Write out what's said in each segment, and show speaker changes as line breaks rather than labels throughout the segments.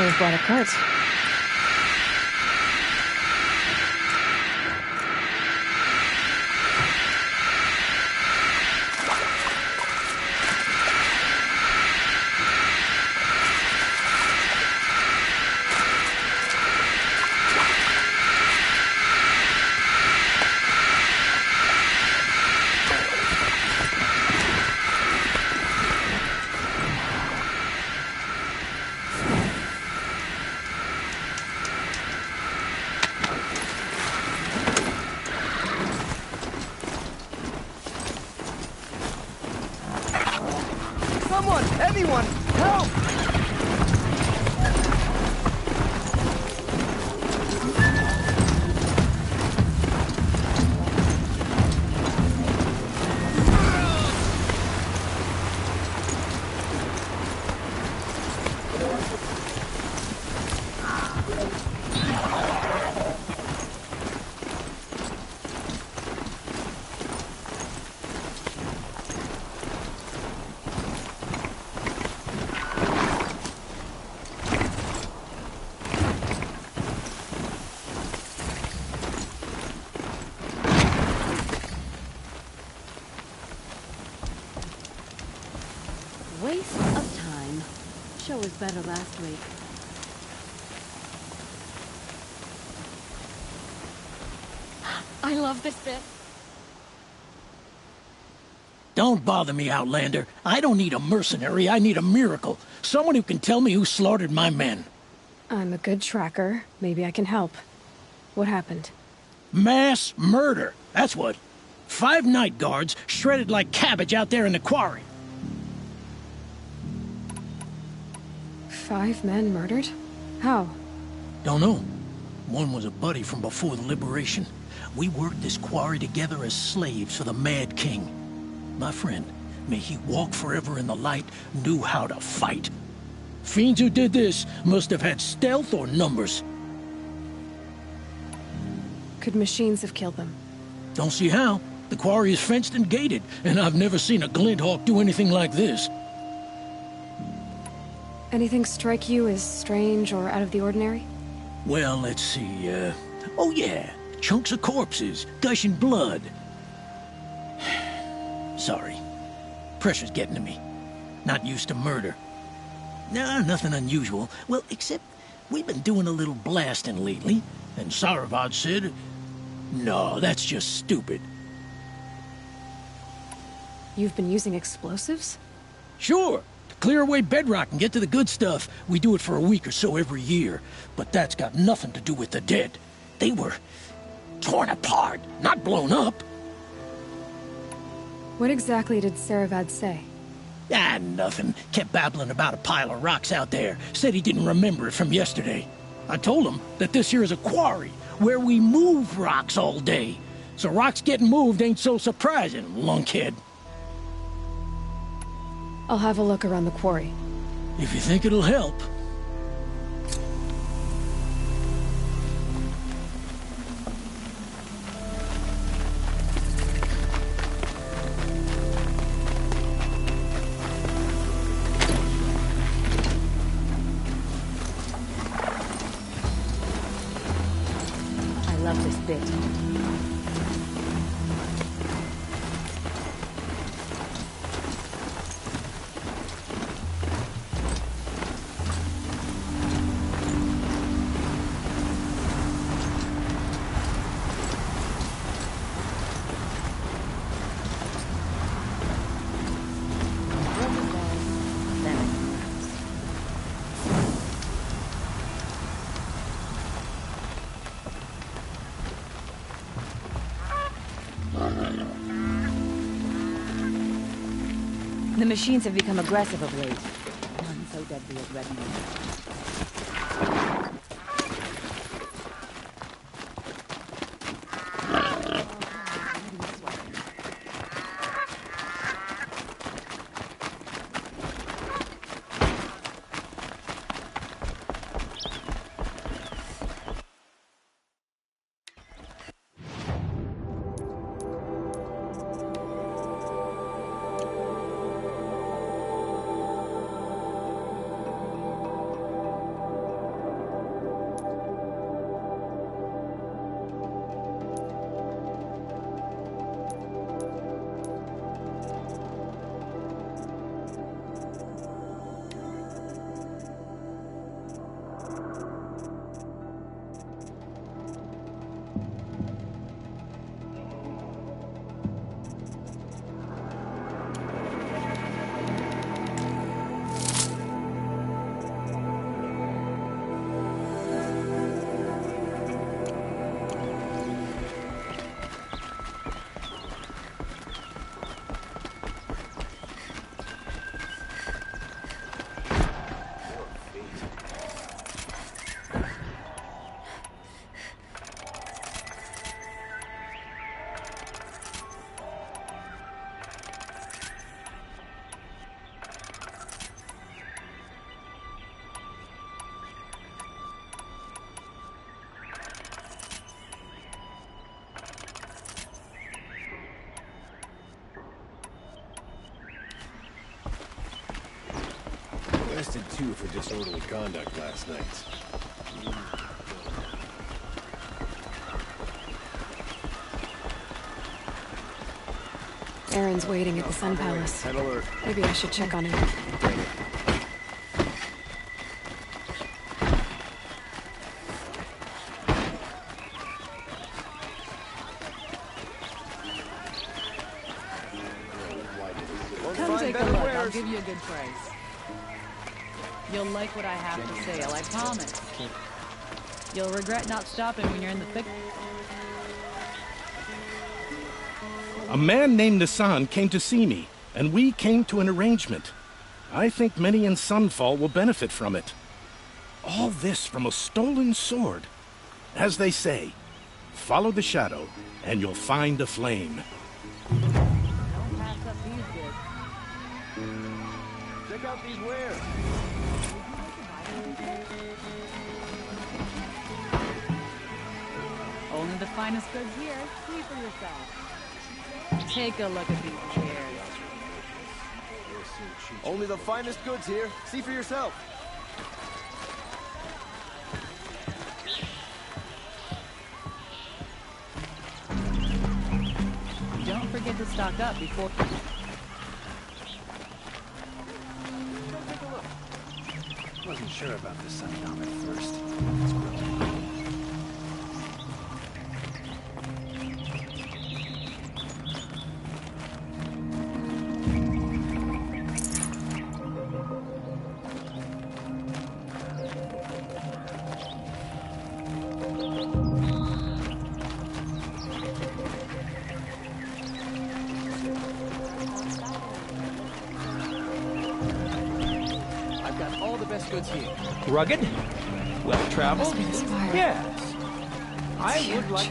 should have brought a cart.
Anyone, help!
Waste of time. Show was better last week. I love this bit.
Don't bother me, Outlander. I don't need a mercenary, I need a miracle. Someone who can tell me who slaughtered my men.
I'm a good tracker. Maybe I can help. What happened?
Mass murder, that's what. 5 night guards shredded like cabbage out there in the quarry.
5 men murdered? How?
Don't know. One was a buddy from before the liberation. We worked this quarry together as slaves for the Mad King. My friend, may he walk forever in the light, knew how to fight. Fiends who did this must have had stealth or numbers.
Could machines have killed them?
Don't see how. The quarry is fenced and gated, and I've never seen a Glinthawk do anything like this.
Anything strike you as strange or out of the ordinary?
Well, let's see, oh yeah, chunks of corpses, gushing blood. Sorry. Pressure's getting to me. Not used to murder. Nah, nothing unusual. Well, except we've been doing a little blasting lately, and Saravad said, no, that's just stupid.
You've been using explosives?
Sure. Clear away bedrock and get to the good stuff. We do it for a week or so every year. But that's got nothing to do with the dead. They were torn apart, not blown up.
What exactly did Saravad say?
Ah, nothing. Kept babbling about a pile of rocks out there. Said he didn't remember it from yesterday. I told him that this here is a quarry, where we move rocks all day. So rocks getting moved ain't so surprising, lunkhead.
I'll have a look around the quarry.
If you think it'll help.
I love this bit. The machines have become aggressive of late. None so deadly as red meat.
arrested too for disorderly conduct last night.
Aaron's waiting at the Sun Palace.
Head alert.
Maybe I should check on him.
Come take a look. I'll give you a good price. You'll like what I have to say, I promise. You'll regret not stopping when you're in the thick.
A man named Nissan came to see me, and we came to an arrangement. I think many in Sunfall will benefit from it. All this from a stolen sword. As they say, follow the shadow, and you'll find a flame.
Don't pass up these goods.
Check out these wares.
Only the finest goods here. See for yourself. Take a look at these chairs.
Only the finest goods here. See for yourself.
Don't forget to stock up before...
Wasn't sure about the Sundom at first.
Goods here.
Rugged? Well traveled?
Must be this fire.
Yes. I would like.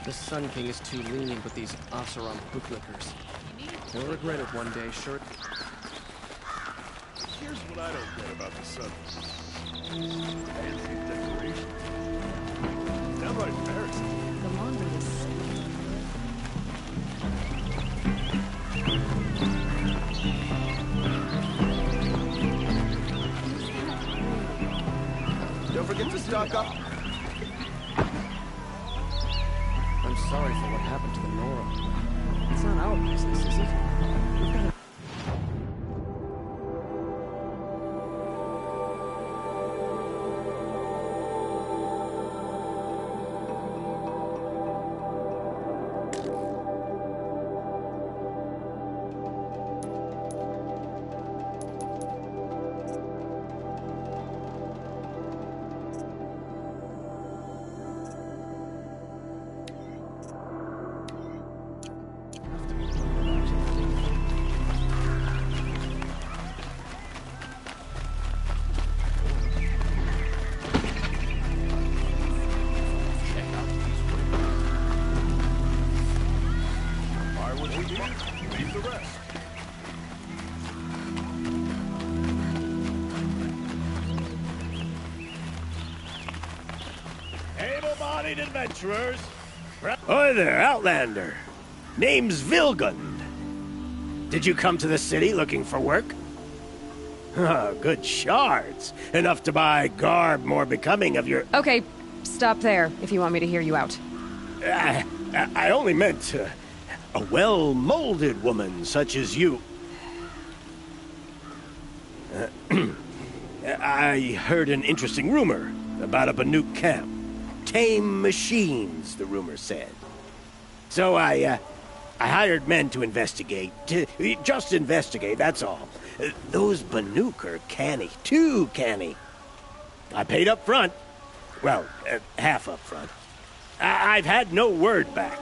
The Sun King is too lenient with these Oseram bootlickers. He'll regret it one day, sure.
Here's what I don't get about the Sun. Fancy decoration. Downright embarrassing.
The laundry is...
Don't forget to stock up. I'm sorry for what happened to the Nora. It's not our business, is it? We've got to...
Leave the rest.
Able-bodied adventurers. Hi there, Outlander. Name's Vilgund. Did you come to the city looking for work? Good shards. Enough to buy garb more becoming of your...
Okay, stop there if you want me to hear you out.
I only meant a well-molded woman such as you. I heard an interesting rumor about a Banuk camp. Tame machines, the rumor said. So I hired men to investigate. Just investigate, that's all. Those Banuk are canny. Too canny. I paid up front. Well, half up front. I've had no word back.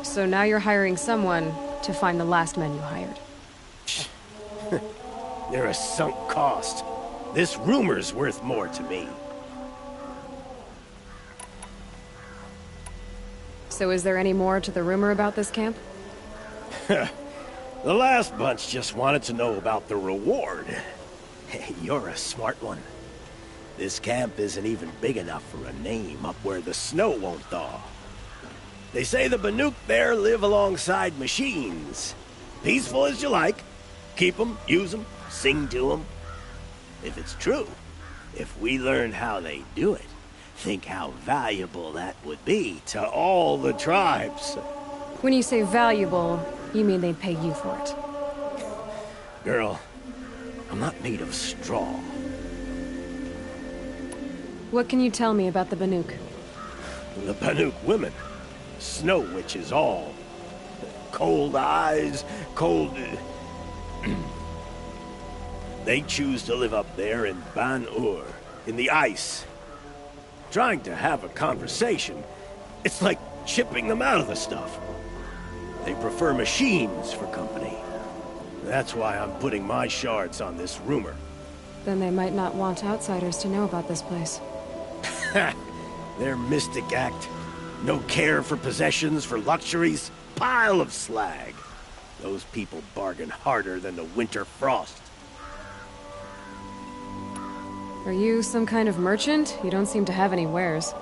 So now you're hiring someone to find the last men you hired.
They're a sunk cost. This rumor's worth more to me.
So is there any more to the rumor about this camp?
The last bunch just wanted to know about the reward. Hey, you're a smart one. This camp isn't even big enough for a name up where the snow won't thaw. They say the Banuk there live alongside machines. Peaceful as you like. Keep them, use them, sing to them. If it's true, if we learn how they do it, think how valuable that would be to all the tribes.
When you say valuable, you mean they'd pay you for it.
Girl, I'm not made of straw.
What can you tell me about the Banuk?
The Banuk women. Snow witches all. Cold eyes, cold... They choose to live up there in Ban-Ur, in the ice. Trying to have a conversation, it's like chipping them out of the stuff. They prefer machines for company. That's why I'm putting my shards on this rumor.
Then they might not want outsiders to know about this place.
Their mystic act. No care for possessions, for luxuries. Pile of slag. Those people bargain harder than the winter frost.
Are you some kind of merchant? You don't seem to have any wares.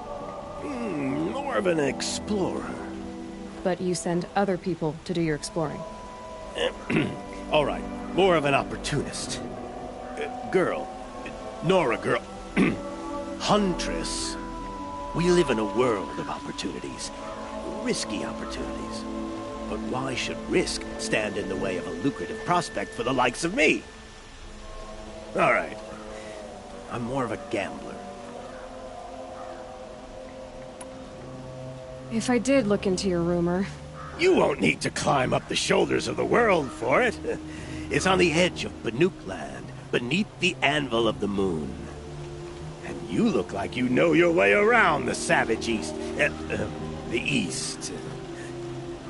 More of an explorer.
But you send other people to do your exploring.
All right, more of an opportunist. Girl. Nora girl. Huntress. We live in a world of opportunities. Risky opportunities. But why should risk stand in the way of a lucrative prospect for the likes of me? All right. I'm more of a gambler.
If I did look into your rumor...
You won't need to climb up the shoulders of the world for it. It's on the edge of Banuk land, beneath the anvil of the moon. And you look like you know your way around the savage east. The east.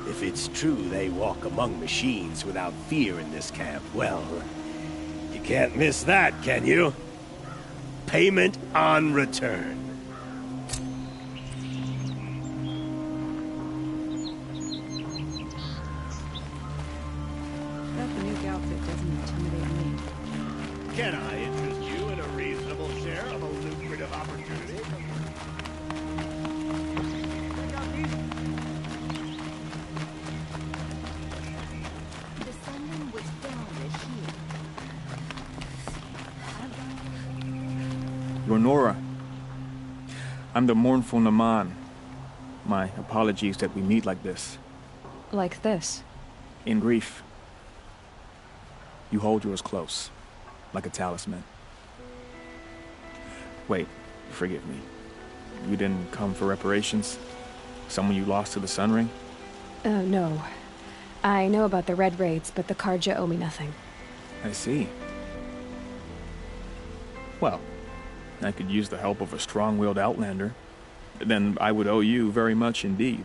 If it's true they walk among machines without fear in this camp, well, you can't miss that, can you? Payment on return.
That Banuk outfit doesn't intimidate me.
Can I interest you in a reasonable share of a lucrative opportunity?
You're Nora. I'm the mournful Naman. My apologies that we meet like this.
Like this?
In grief. You hold yours close, like a talisman. Wait, forgive me. You didn't come for reparations? Someone you lost to the Sun Ring?
No. I know about the Red Raids, but the Karja owe me nothing.
I see. Well, I could use the help of a strong-willed outlander. Then I would owe you very much indeed.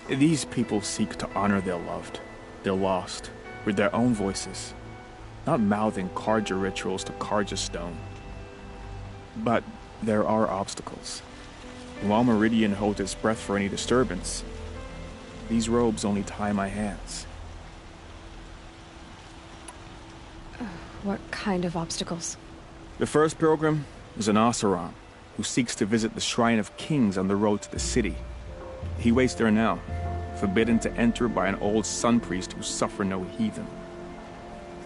These people seek to honor their loved, their lost, with their own voices, not mouthing Karja rituals to Karja stone. But there are obstacles. And while Meridian holds its breath for any disturbance, these robes only tie my hands.
What kind of obstacles?
The first pilgrim is an Oseram, who seeks to visit the Shrine of Kings on the road to the city. He waits there now, forbidden to enter by an old sun priest who suffer no heathen.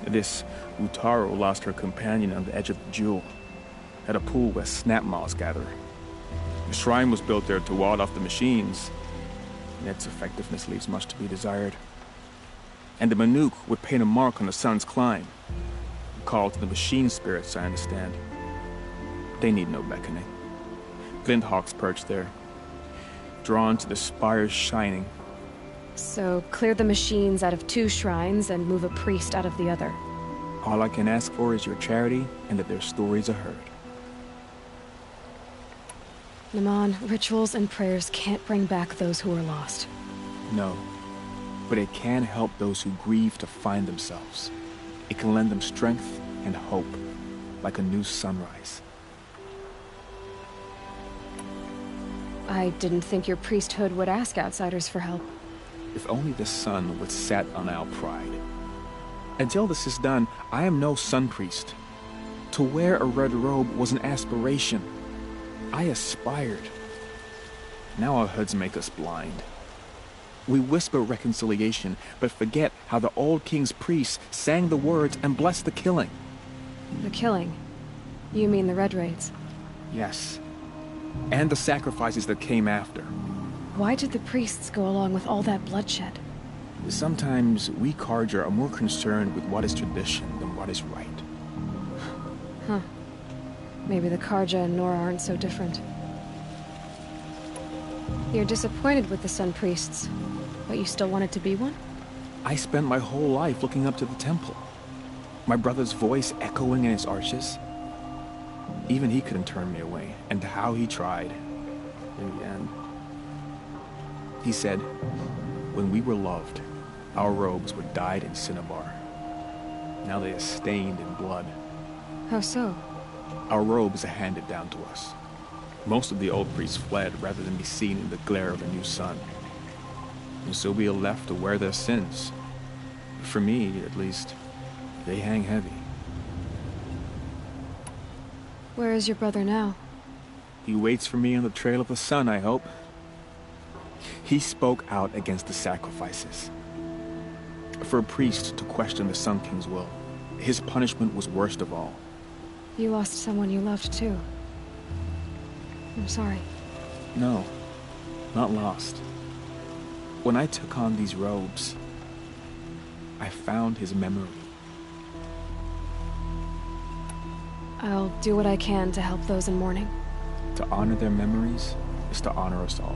This Utaru lost her companion on the edge of the jewel, at a pool where snap moths gather. The shrine was built there to ward off the machines, and its effectiveness leaves much to be desired. And the Banuk would paint a mark on the sun's climb, a call to the machine spirits, I understand. They need no beckoning. Glinthawks perch there, drawn to the spires shining.
So, clear the machines out of 2 shrines and move a priest out of the other.
All I can ask for is your charity and that their stories are heard.
Naman, rituals and prayers can't bring back those who are lost.
No. but it can help those who grieve to find themselves. It can lend them strength and hope, like a new sunrise.
I didn't think your priesthood would ask outsiders for help.
If only the sun would set on our pride. Until this is done, I am no sun priest. To wear a red robe was an aspiration. I aspired. Now our hoods make us blind. We whisper reconciliation, but forget how the old king's priests sang the words and blessed the killing.
The killing? You mean the Red Raids?
Yes. And the sacrifices that came after.
Why did the priests go along with all that bloodshed?
Sometimes we Carja are more concerned with what is tradition than what is right.
Huh. Maybe the Carja and Nora aren't so different. You're disappointed with the Sun Priests, but you still wanted to be one?
I spent my whole life looking up to the temple. My brother's voice echoing in its arches. Even he couldn't turn me away, and how he tried. In the end, he said, when we were loved, our robes were dyed in cinnabar. Now they are stained in blood.
How so?
Our robes are handed down to us. Most of the old priests fled rather than be seen in the glare of a new sun. And so we are left to wear their sins. For me, at least, they hang heavy.
Where is your brother now?
He waits for me on the trail of the sun, I hope. He spoke out against the sacrifices. For a priest to question the Sun King's will, his punishment was worst of all.
You lost someone you loved too. I'm sorry.
No, not lost. When I took on these robes, I found his memory.
I'll do what I can to help those in mourning.
To honor their memories is to honor us all.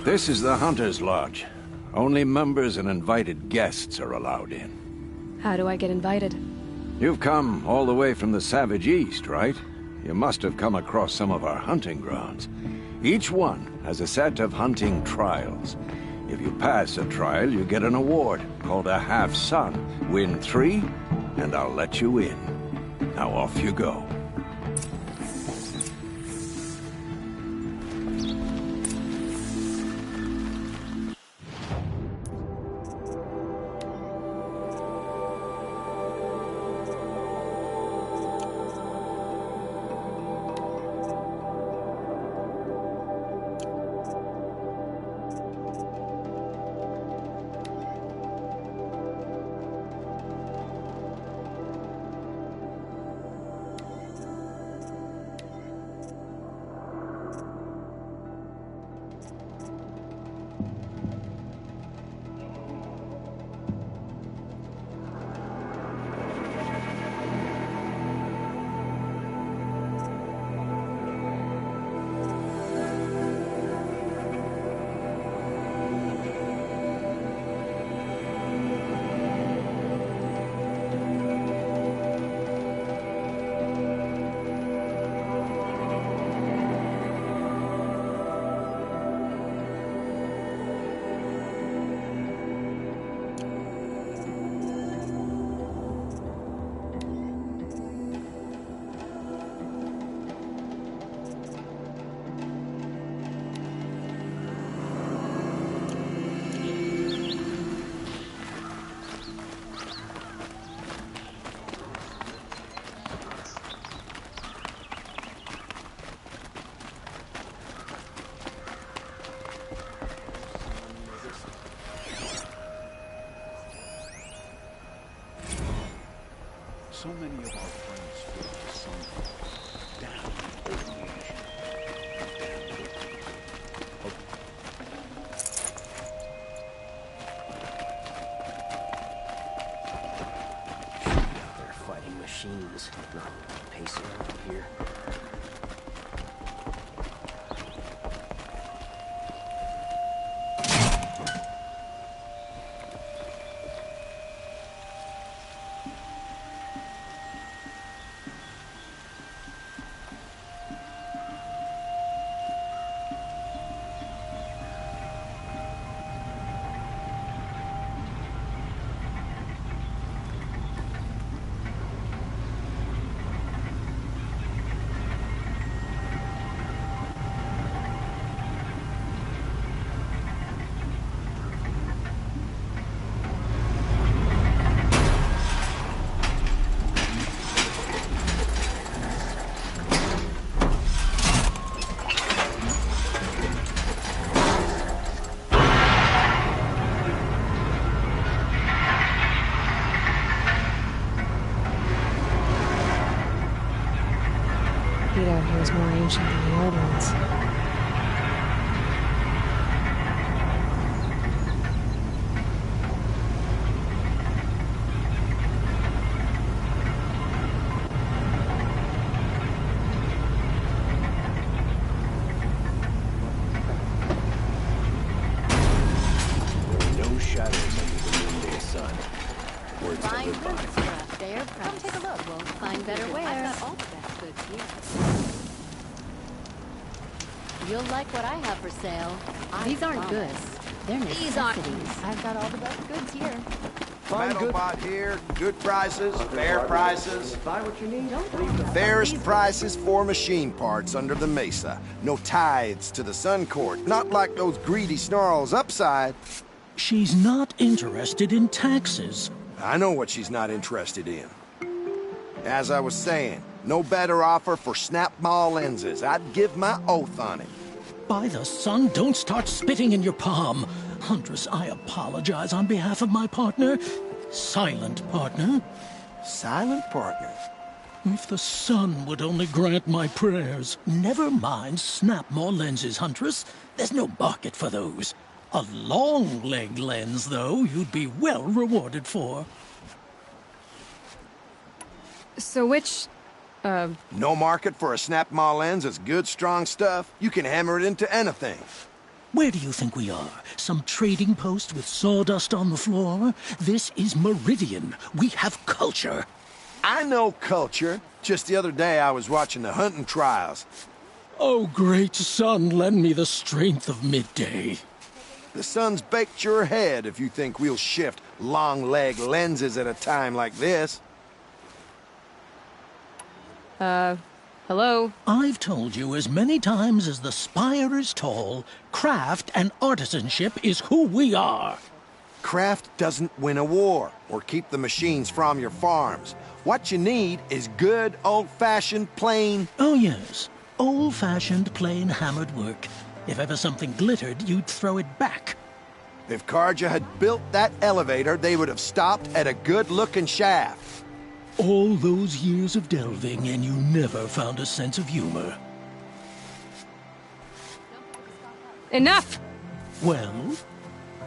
This is the Hunter's Lodge. Only members and invited guests are allowed in.
How do I get invited?
You've come all the way from the Savage East, right? You must have come across some of our hunting grounds. Each one has a set of hunting trials. If you pass a trial, you get an award called a half-sun. Win 3, and I'll let you in. Now off you go.
So many of our friends feel the sun down radiation.
They're fighting machines, not pacing around here.
concrete out here is more ancient than the old ones.
You'll like what I have for sale. These aren't goods. They're necessities. I've got all the best goods here.
Metalbot here, good prices, fair prices.
Buy what you need.
The fairest prices for machine parts under the mesa. No tithes to the Sun Court, not like those greedy snarls upside.
She's not interested in taxes.
I know what she's not interested in. As I was saying, no better offer for snap-ball lenses. I'd give my oath on it.
By the sun, don't start spitting in your palm. Huntress, I apologize on behalf of my partner. Silent partner.
Silent partner?
If the sun would only grant my prayers. Never mind snap more lenses, Huntress. There's no market for those. A long leg lens, though, you'd be well rewarded for.
So which,
No market for a snap-maw lens is good, strong stuff. You can hammer it into anything.
Where do you think we are? Some trading post with sawdust on the floor? This is Meridian. We have culture.
I know culture. Just the other day I was watching the hunting trials.
Oh, great sun, lend me the strength of midday.
The sun's baked your head if you think we'll shift long-leg lenses at a time like this.
hello?
I've told you as many times as the spire is tall, craft and artisanship is who we are.
Craft doesn't win a war or keep the machines from your farms. What you need is good, old-fashioned, plain...
Oh, yes. Old-fashioned, plain hammered work. If ever something glittered, you'd throw it back.
If Karja had built that elevator, they would have stopped at a good-looking shaft.
All those years of delving, and you never found a sense of humor.
Enough!
Well?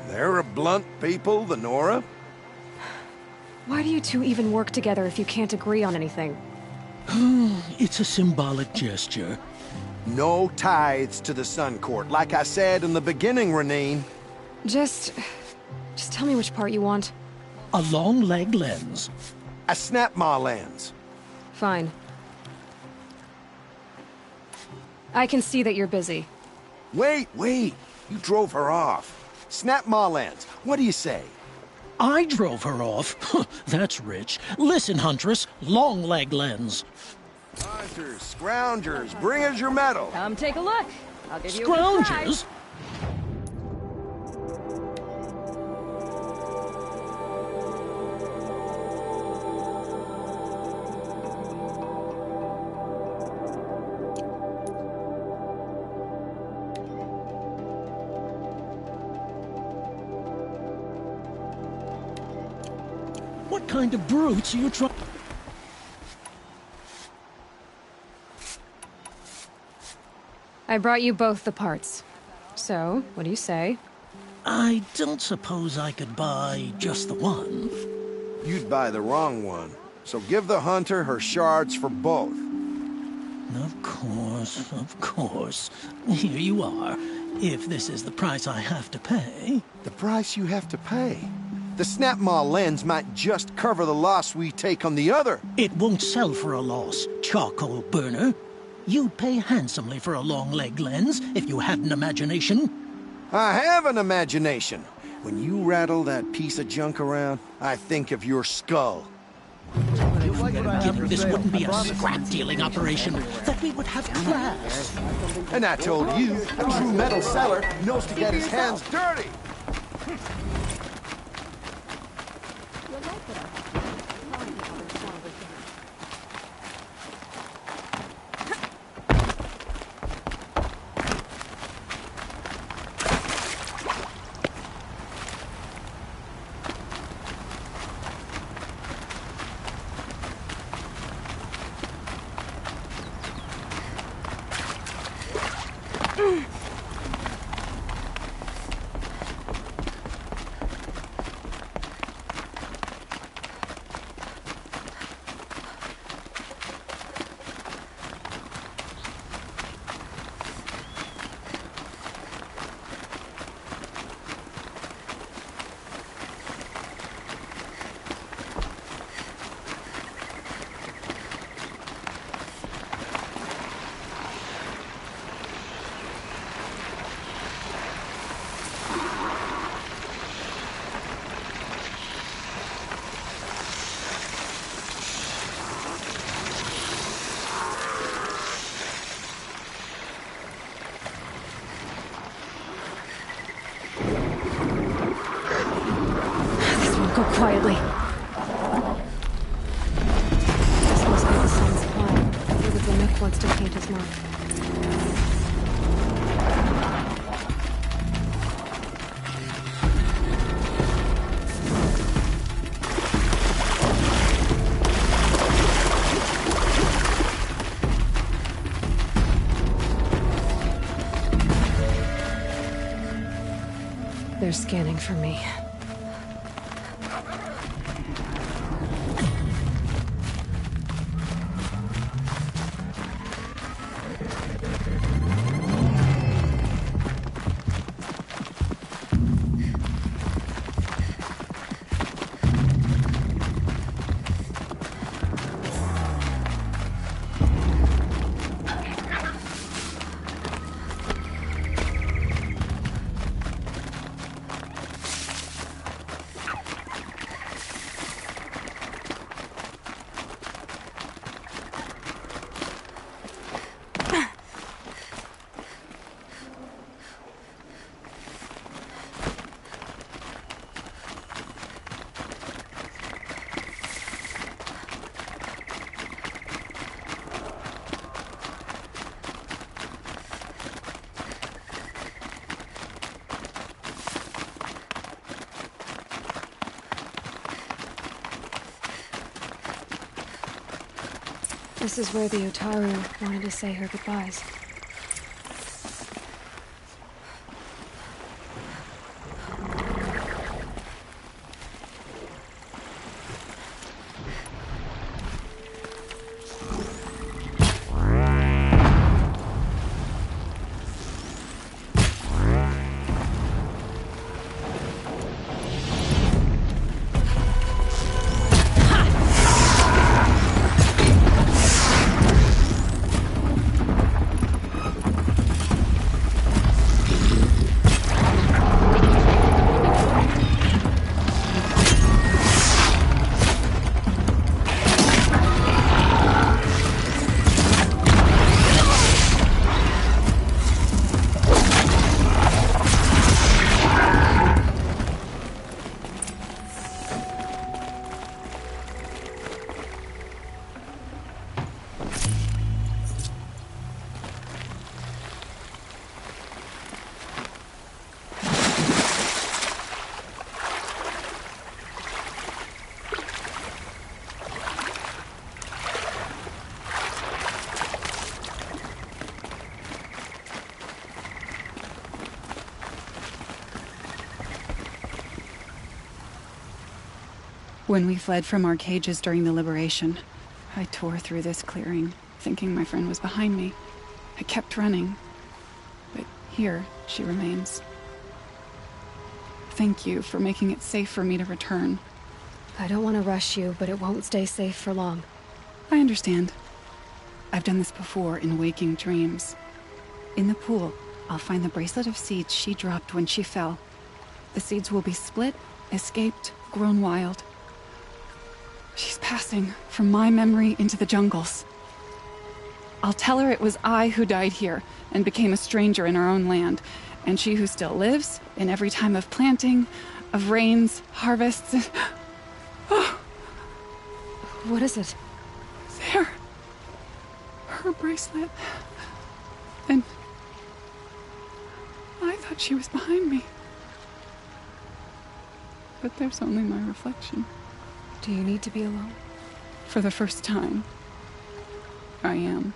They're a blunt people, the Nora.
Why do you two even work together if you can't agree on anything?
It's a symbolic gesture.
No tithes to the Sun Court, like I said in the beginning, Renine.
Just tell me which part you want.
A long leg lens.
A snap-maw lens.
Fine. I can see that you're busy.
Wait. You drove her off. Snap-maw lens. What do you say?
I drove her off? That's rich. Listen, Huntress, long leg lens.
Hunters, scroungers, bring us your medal.
Come take a look. I'll give you a good try.
Scroungers? What kind of brutes are you trying...
I brought you both the parts. So, what do you say?
I don't suppose I could buy just the one.
You'd buy the wrong one. So give the hunter her shards for both.
Of course. Here you are. If this is the price I have to pay...
The price you have to pay? The snap-maw lens might just cover the loss we take on the other.
It won't sell for a loss, charcoal burner. You'd pay handsomely for a long leg lens if you had an imagination.
I have an imagination. When you rattle that piece of junk around, I think of your skull.
Given this wouldn't be a scrap-dealing operation, that we would have class.
And I told you, a true metal seller knows to get his hands dirty.
quietly. This must be the sun's plan. Maybe the Nook wants to paint his mark. They're scanning for me. This is where the Otaru wanted to say her goodbyes.
When we fled from our cages during the liberation, I tore through this clearing, thinking my friend was behind me. I kept running, but here she remains. Thank you for making it safe for me to return.
I don't want to rush you, but it won't stay safe for long.
I understand. I've done this before in waking dreams. In the pool, I'll find the bracelet of seeds she dropped when she fell. The seeds will be split, escaped, grown wild. She's passing from my memory into the jungles. I'll tell her it was I who died here and became a stranger in our own land, and she who still lives in every time of planting, of rains, harvests, and... Oh.
What is it?
There. Her bracelet. And I thought she was behind me. But there's only my reflection.
Do you need to be alone?
For the first time, I am.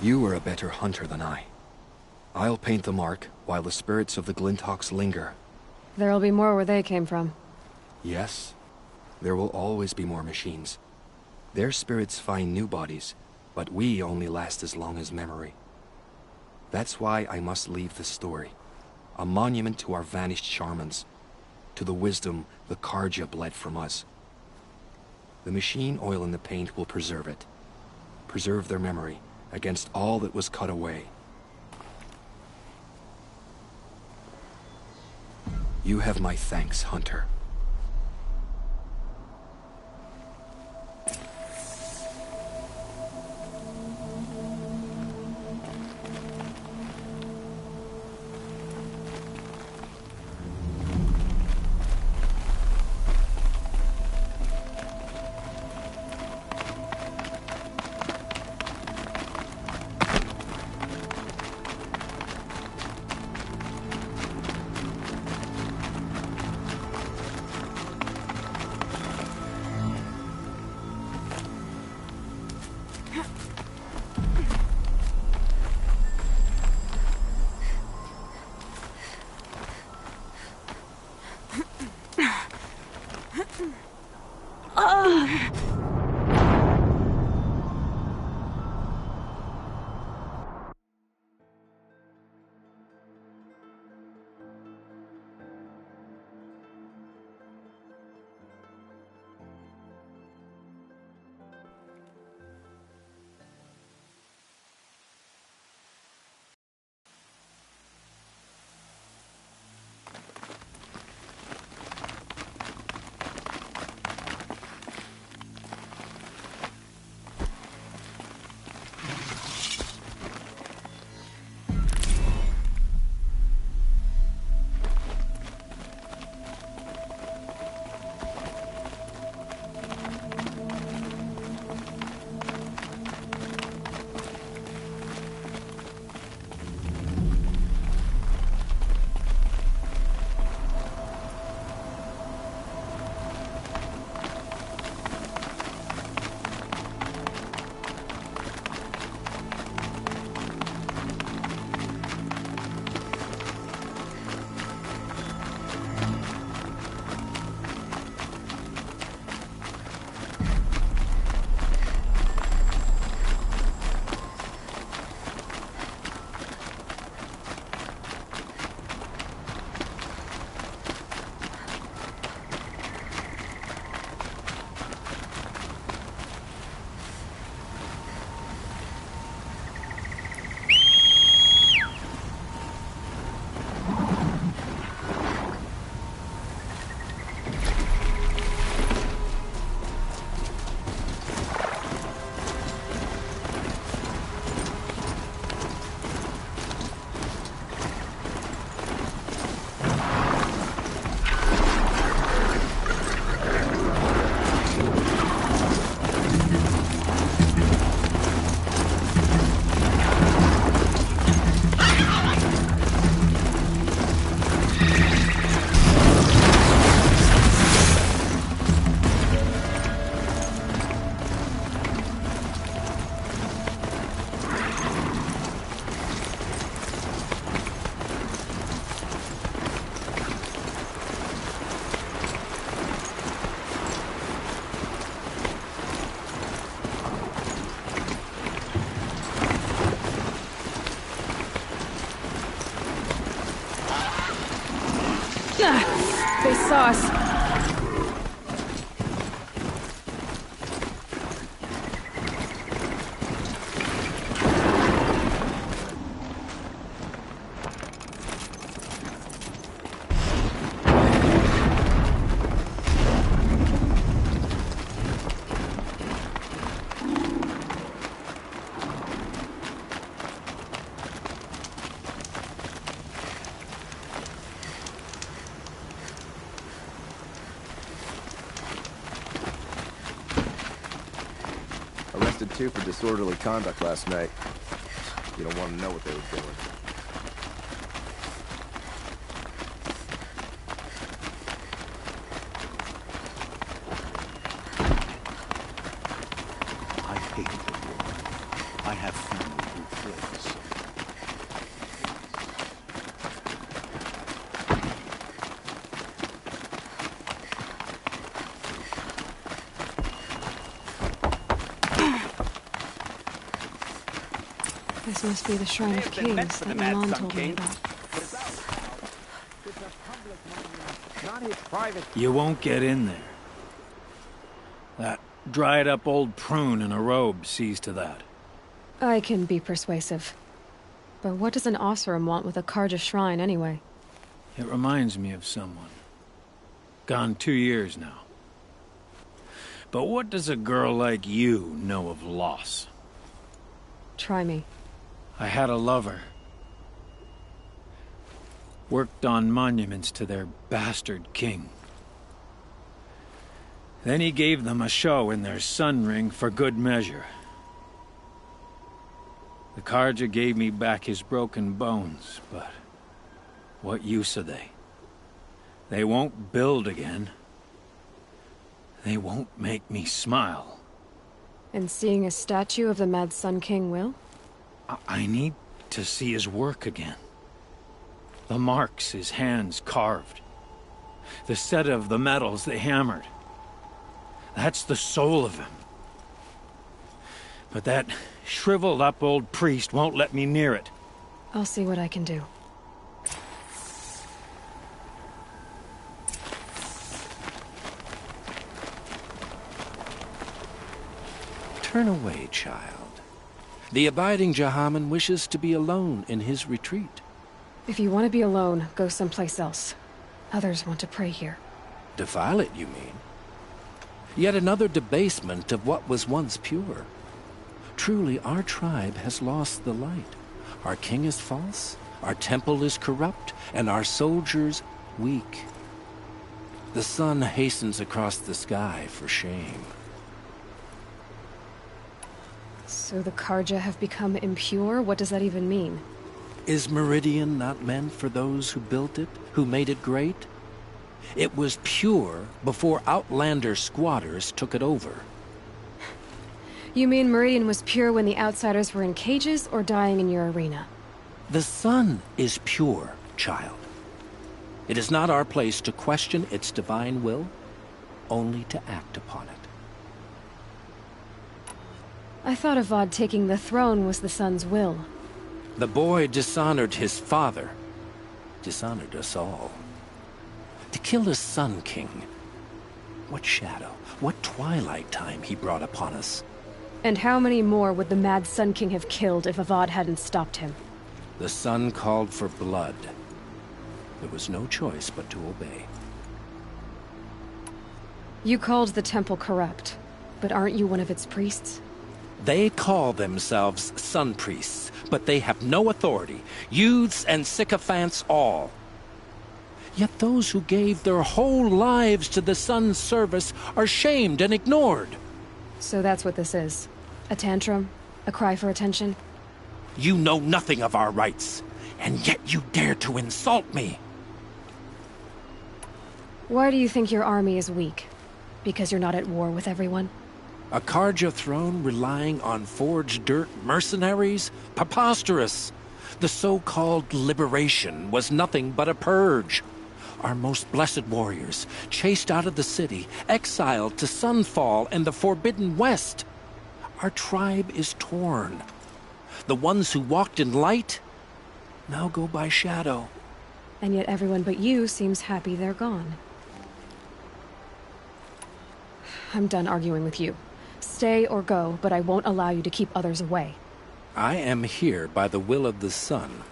You are a better hunter than I. I'll paint the mark while the spirits of the Glinthawks linger.
There'll be more where they came from.
Yes, there will always be more machines. Their spirits find new bodies, but we only last as long as memory. That's why I must leave this story. A monument to our vanished shamans, to the wisdom the Karja bled from us. The machine oil in the paint will preserve it. Preserve their memory against all that was cut away. You have my thanks, Hunter.
They saw us.
Two for disorderly conduct last night. You don't want to know what they were doing.
I hate the war. I have family who
This must be the Shrine of Kings that Milan told me about.
You won't get in there. That dried-up old prune in a robe sees to that.
I can be persuasive. But what does an Oseram want with a Karja shrine, anyway?
It reminds me of someone. Gone 2 years now. But what does a girl like you know of loss?
Try me.
I had a lover. Worked on monuments to their bastard king. Then he gave them a show in their sun ring for good measure. The Karja gave me back his broken bones, but what use are they? They won't build again. They won't make me smile.
And seeing a statue of the Mad Sun King will?
I need to see his work again. The marks his hands carved. The set of the metals they hammered. That's the soul of him. But that shriveled-up old priest won't let me near it.
I'll see what I can do.
Turn away, child. The abiding Jahaman wishes to be alone in his retreat.
If you want to be alone, go someplace else. Others want to pray here.
Defile it, you mean? Yet another debasement of what was once pure. Truly, our tribe has lost the light. Our king is false, our temple is corrupt, and our soldiers weak. The sun hastens across the sky for shame.
So the Karja have become impure? What does that even mean?
Is Meridian not meant for those who built it, who made it great? It was pure before outlander squatters took it over.
You mean Meridian was pure when the outsiders were in cages or dying in your arena?
The sun is pure, child. It is not our place to question its divine will, only to act upon it.
I thought Avad taking the throne was the sun's will.
The boy dishonored his father, dishonored us all. To kill the Sun King. What shadow, what twilight time he brought upon us.
And how many more would the Mad Sun King have killed if Avad hadn't stopped him?
The sun called for blood. There was no choice but to obey.
You called the temple corrupt, but aren't you one of its priests?
They call themselves sun priests, but they have no authority. Youths and sycophants all. Yet those who gave their whole lives to the sun's service are shamed and ignored.
So that's what this is. A tantrum? A cry for attention?
You know nothing of our rights, and yet you dare to insult me.
Why do you think your army is weak? Because you're not at war with everyone?
A Karja throne relying on forged dirt mercenaries? Preposterous! The so-called liberation was nothing but a purge. Our most blessed warriors, chased out of the city, exiled to Sunfall and the Forbidden West. Our tribe is torn. The ones who walked in light now go by shadow.
And yet everyone but you seems happy they're gone. I'm done arguing with you. Stay or go, but I won't allow you to keep others away.
I am here by the will of the sun.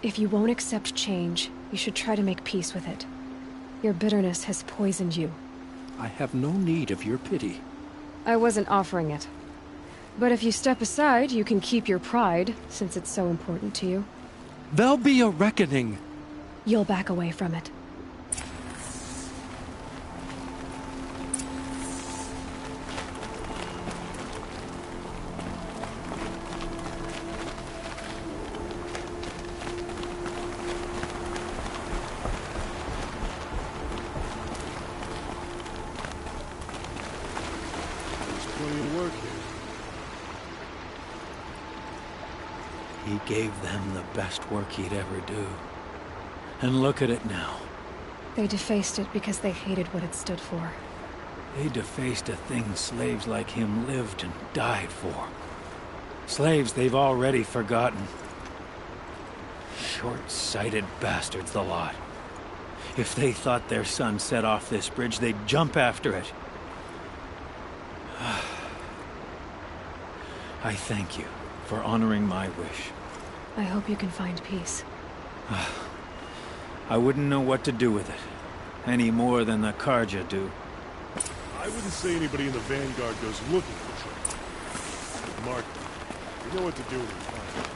If you won't accept change, you should try to make peace with it. Your bitterness has poisoned you.
I have no need of your pity.
I wasn't offering it. But if you step aside, you can keep your pride, since it's so important to you.
There'll be a reckoning.
You'll back away from it.
He gave them the best work he'd ever do. And look at it now.
They defaced it because they hated what it stood for.
They defaced a thing slaves like him lived and died for. Slaves they've already forgotten. Short-sighted bastards, the lot. If they thought their son set off this bridge, they'd jump after it. I thank you for honoring my wish.
I hope you can find peace.
I wouldn't know what to do with it, any more than the Karja do.
I wouldn't say anybody in the Vanguard goes looking for trouble. But Mark, you know what to do when you find it.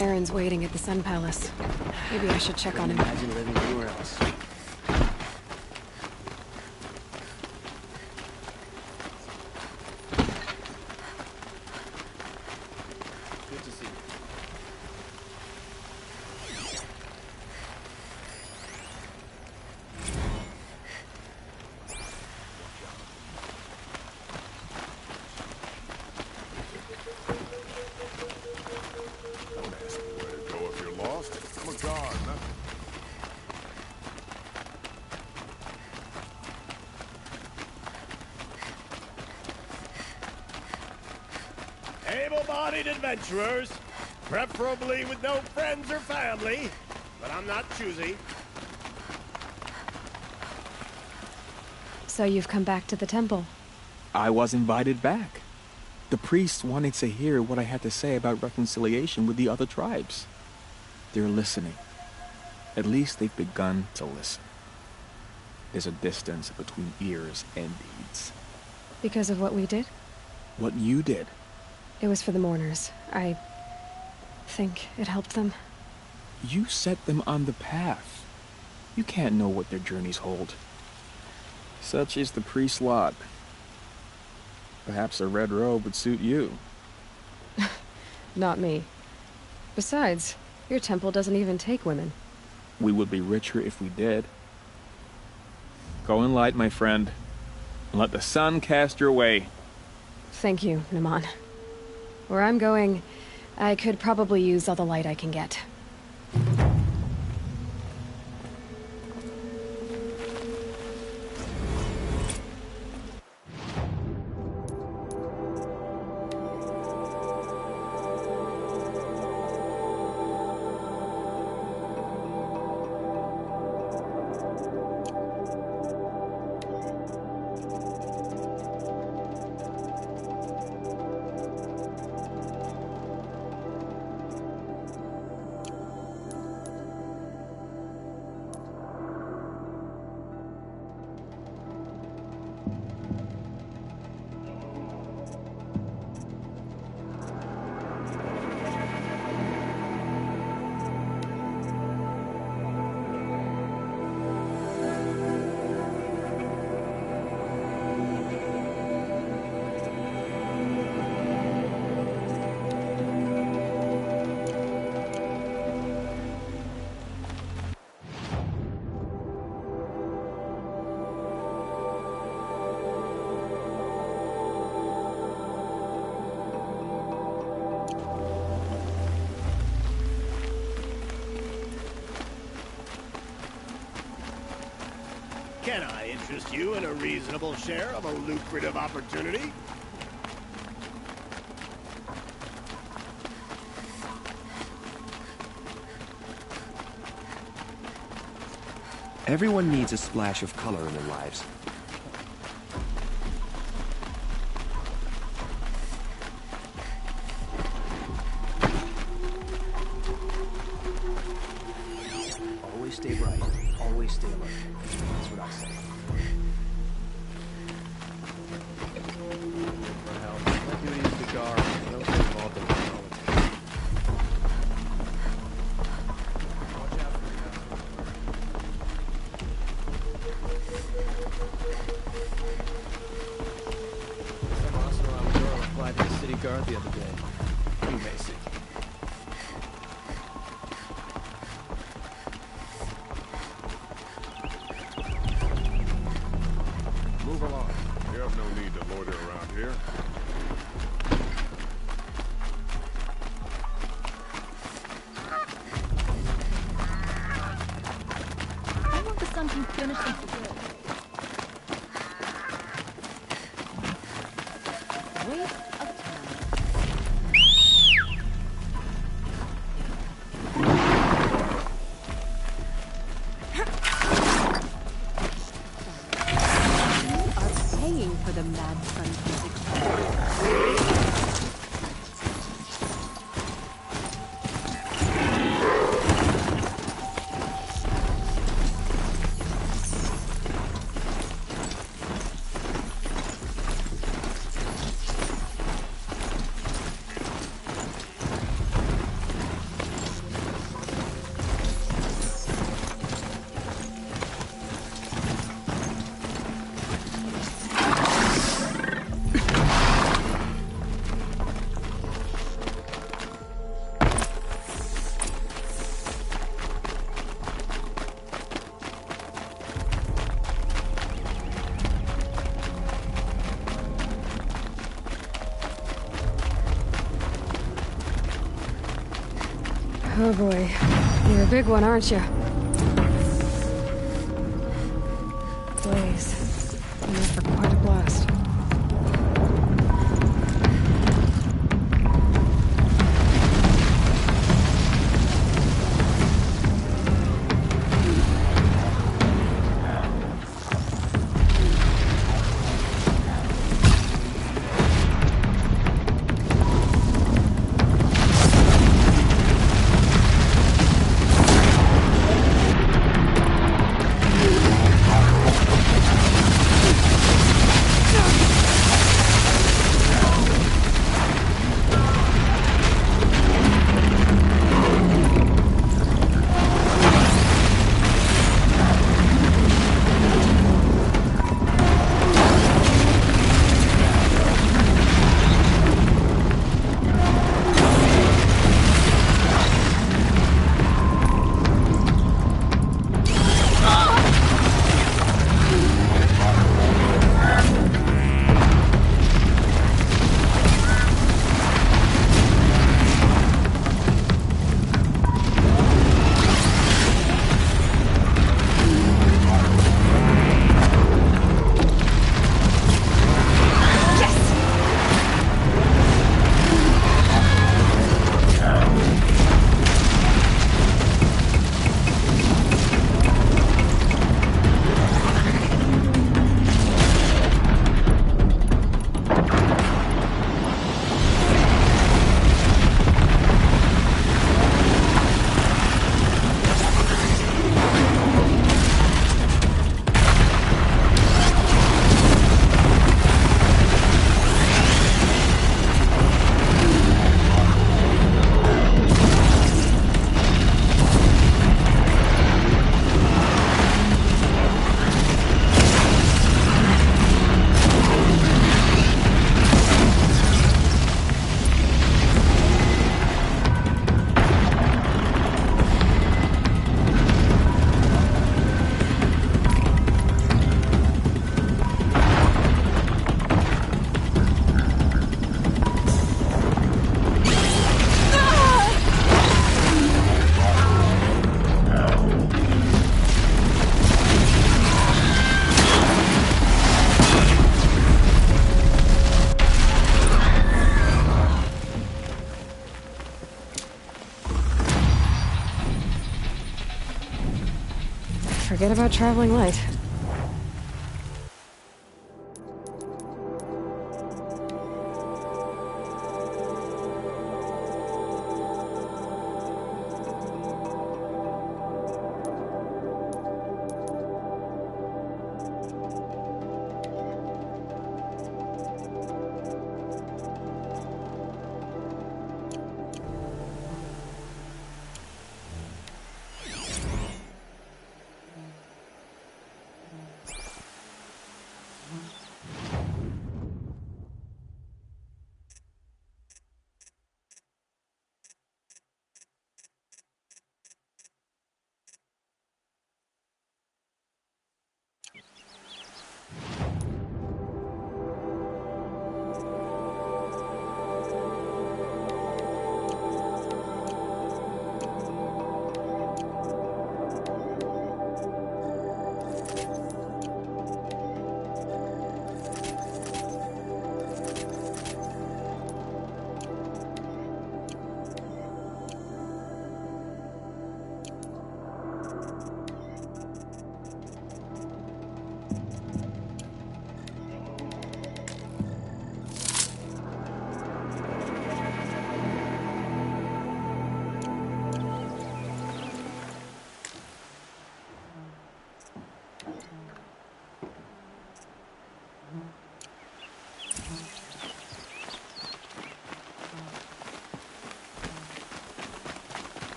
Aaron's waiting at the Sun Palace. Maybe I should check on him.
Imagine living anywhere else. Good to see you.
Able-bodied adventurers, preferably with no friends or family, but I'm not choosy.
So you've come back to the temple?
I was invited back. The priests wanted to hear what I had to say about reconciliation with the other tribes. They're listening. At least they've begun to listen. There's a distance between ears and deeds.
Because of what we did?
What you did.
It was for the mourners. I think it helped them.
You set them on the path. You can't know what their journeys hold. Such is the priest's lot. Perhaps a red robe would suit you.
Not me. Besides, your temple doesn't even take women.
We would be richer if we did. Go in light, my friend, and let the sun cast your way.
Thank you, Naman. Where I'm going, I could probably use all the light I can get.
Can I interest you in a reasonable share of a lucrative opportunity?
Everyone needs a splash of color in their lives.
Always stay bright. Always stay alert. That's what I say. Well, my duty is to guard. I don't get involved in politics. Watch out for you. Some hostile on the door applied to the city guard the other day. Pretty basic.
Move along. You have no need to loiter around here.
I want the Sun King finished and for good. Waste of time. You are paying for the Mad Sun music.
Oh boy. You're a big one, aren't you? Blaze. You're for quite a blast. Forget about traveling light.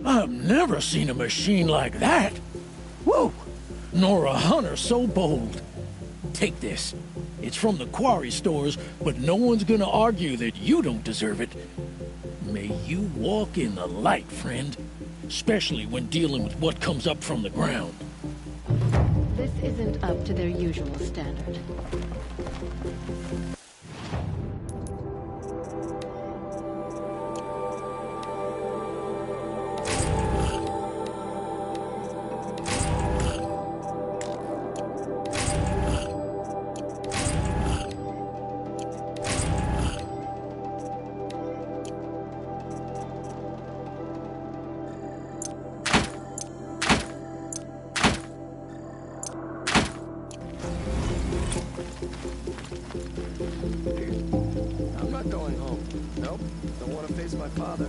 I've never seen a machine like that. Whoa! Nor a hunter so bold. Take this. It's from the quarry stores, but no one's gonna argue that you don't deserve it. May you walk in the light, friend. Especially when dealing with what comes up from the ground.
This isn't up to their usual standard.
I'm not going home. Nope. Don't want to face my father.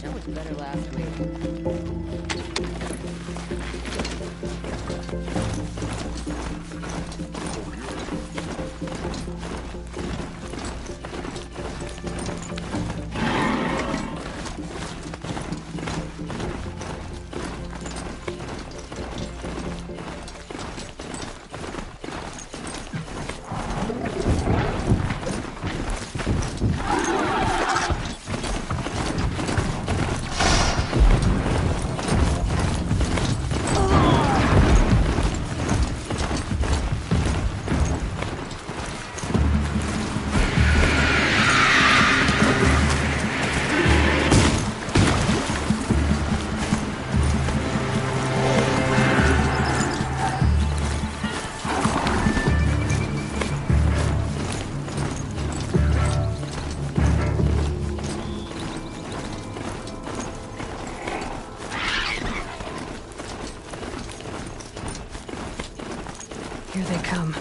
Show was better last week.
Here they come.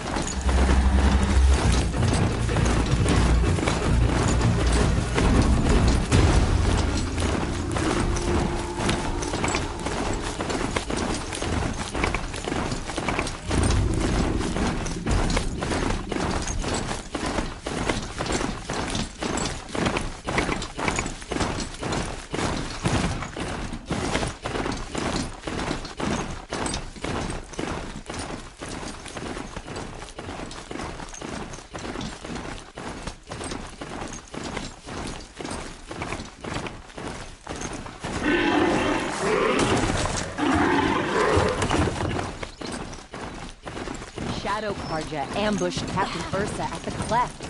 No, Karja ambushed Captain Ursa at the cleft.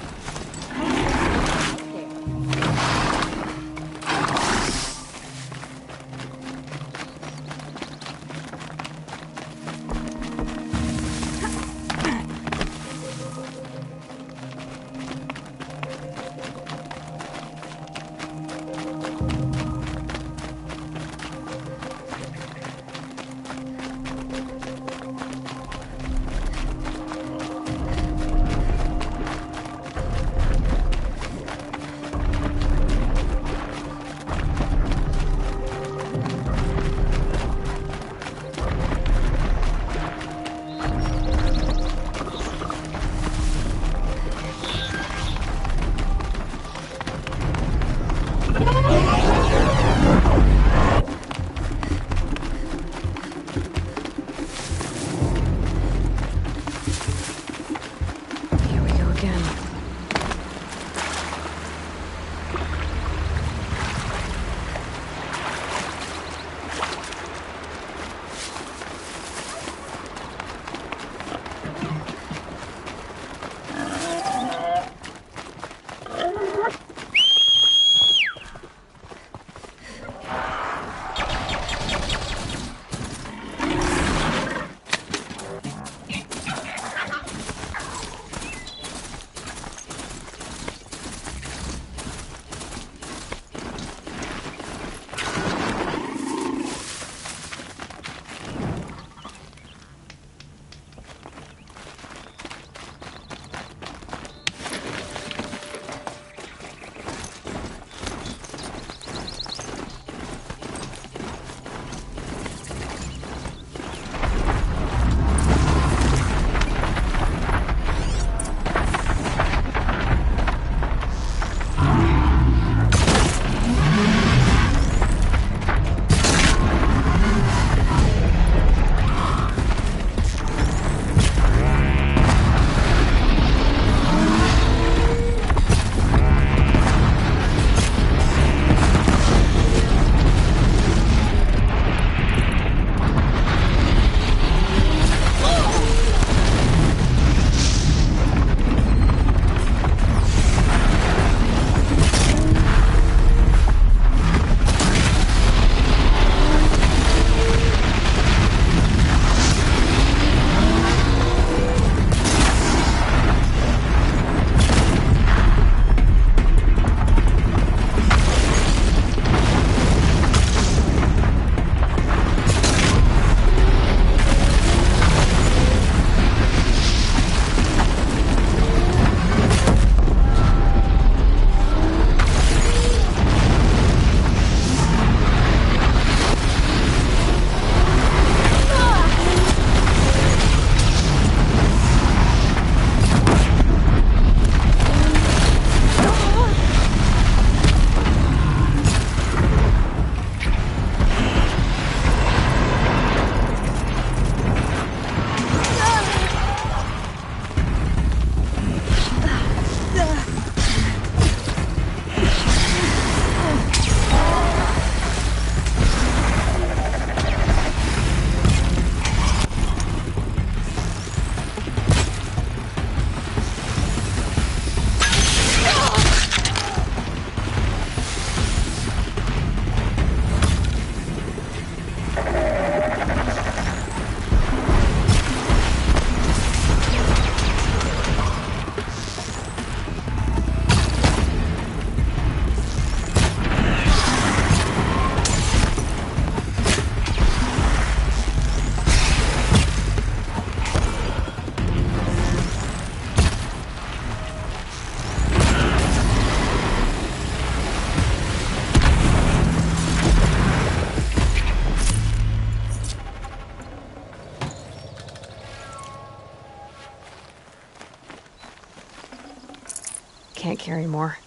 Can't carry more.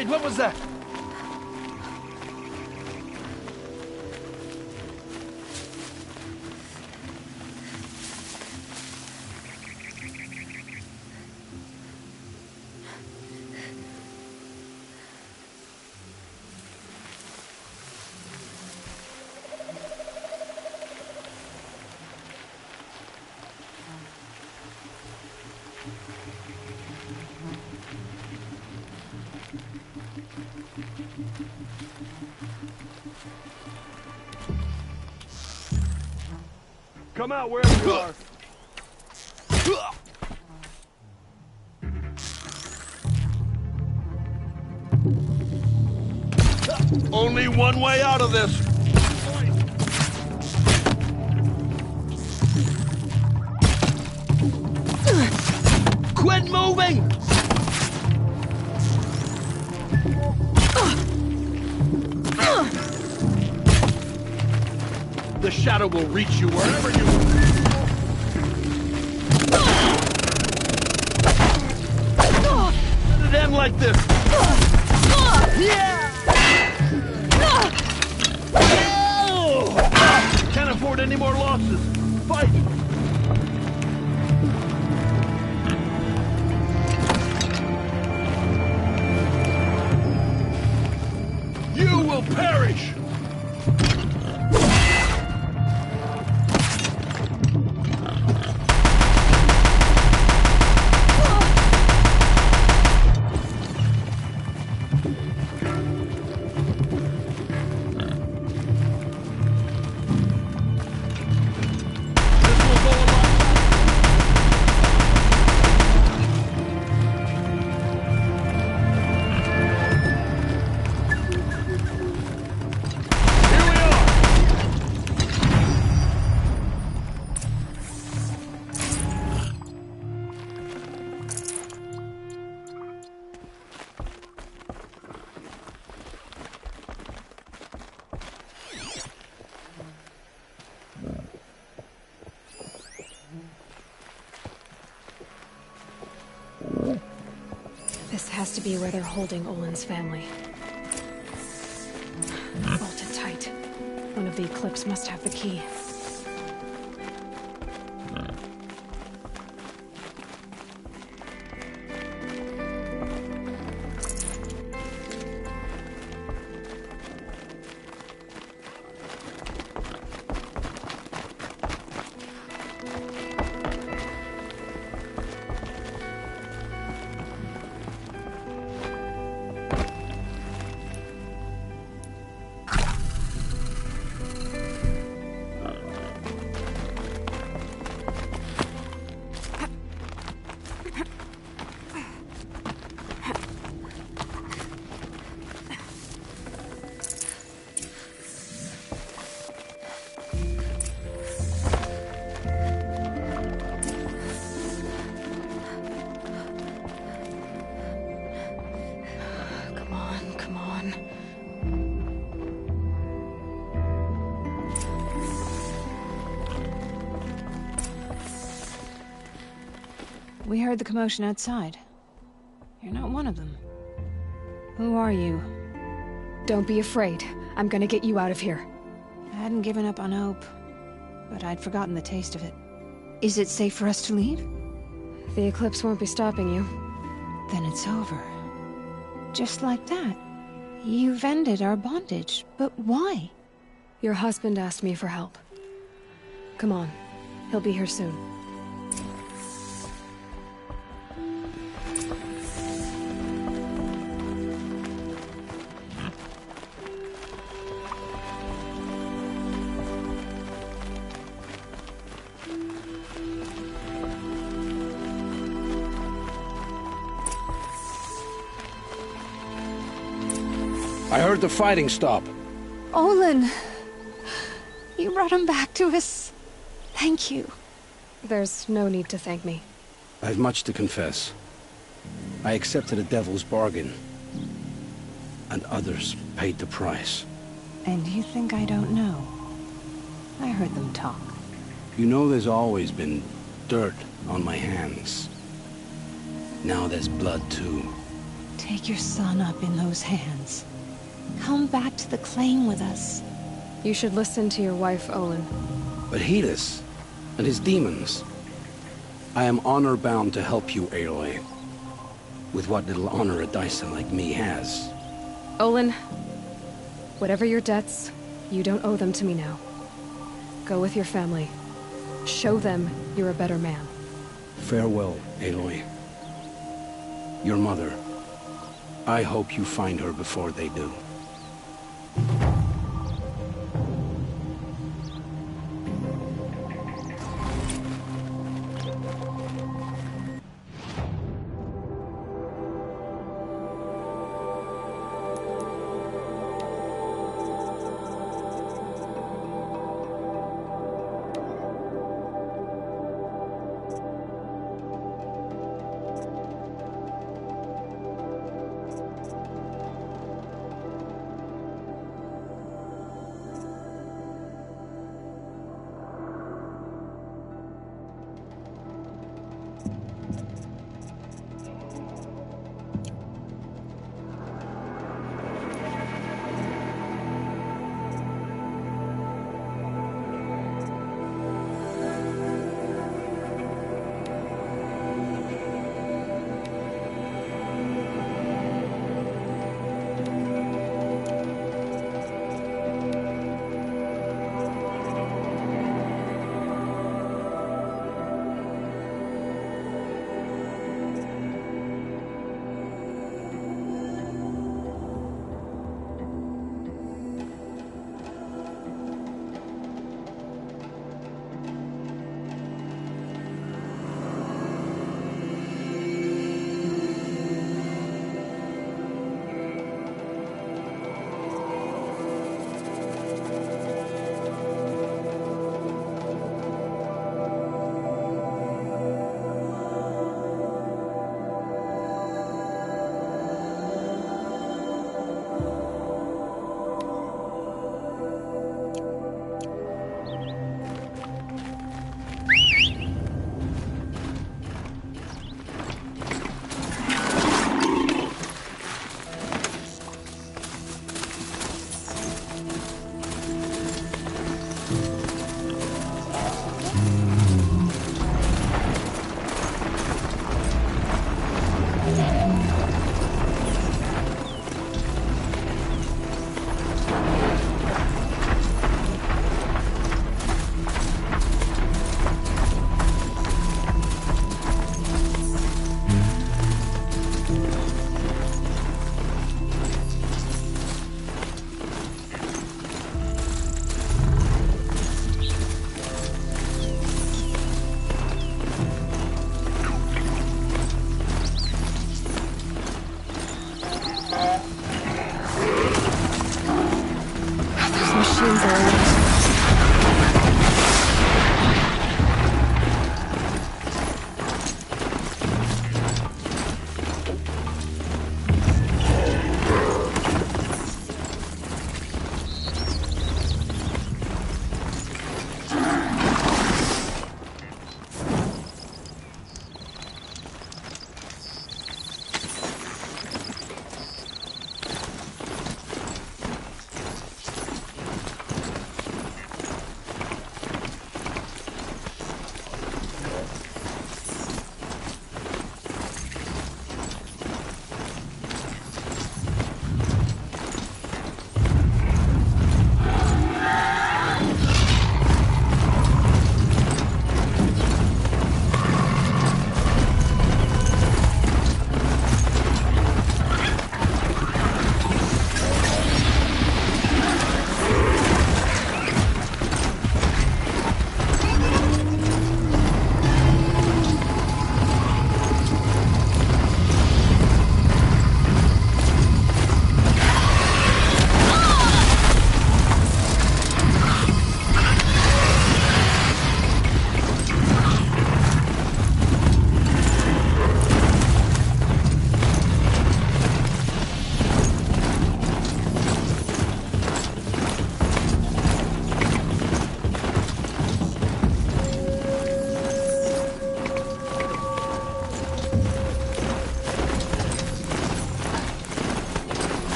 Wait, what was that?
Come out wherever you are.
Only one way out of this. Quit moving! The shadow will reach you wherever you... Let it end like this! Yeah! Can't afford any more losses. Fight! You will perish!
This has to be where they're holding Olin's family. Bolted tight. One of the Eclipse must have the key.
We heard the commotion outside. You're not one of them. Who are you?
Don't be afraid. I'm gonna get you out of here.
I hadn't given up on hope, but I'd forgotten the taste of it. Is it safe for us to leave?
The Eclipse won't be stopping you.
Then it's over. Just like that. You've ended our bondage, but why?
Your husband asked me for help. Come on. He'll be here soon.
I heard the fighting stop.
Olin! You brought him back to us. Thank you.
There's no need to thank me.
I have much to confess. I accepted a devil's bargain. And others paid the price.
And you think I don't know? I heard them talk.
You know there's always been dirt on my hands. Now there's blood too.
Take your son up in those hands. Come back to the claim with us.
You should listen to your wife, Olin.
But Hedis and his demons. I am honor-bound to help you, Aloy. With what little honor a Dyson like me has.
Olin, whatever your debts, you don't owe them to me now. Go with your family. Show them you're a better man.
Farewell, Aloy. Your mother. I hope you find her before they do.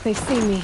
they've seen me.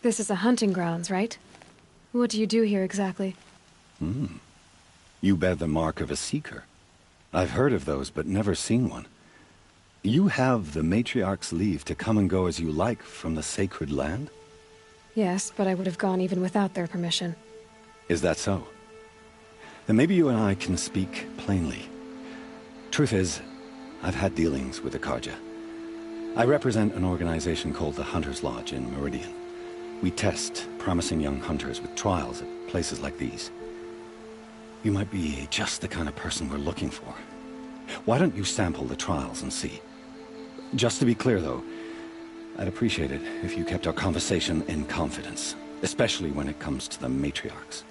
This is a hunting grounds, right? What do you do here exactly?
You bear the mark of a seeker. I've heard of those, but never seen one. You have the matriarch's leave to come and go as you like from the sacred land?
Yes, but I would have gone even without their permission.
Is that so? Then maybe you and I can speak plainly. Truth is, I've had dealings with the Karja. I represent an organization called the Hunter's Lodge in Meridian. We test promising young hunters with trials at places like these. You might be just the kind of person we're looking for. Why don't you sample the trials and see? Just to be clear, though, I'd appreciate it if you kept our conversation in confidence, especially when it comes to the matriarchs.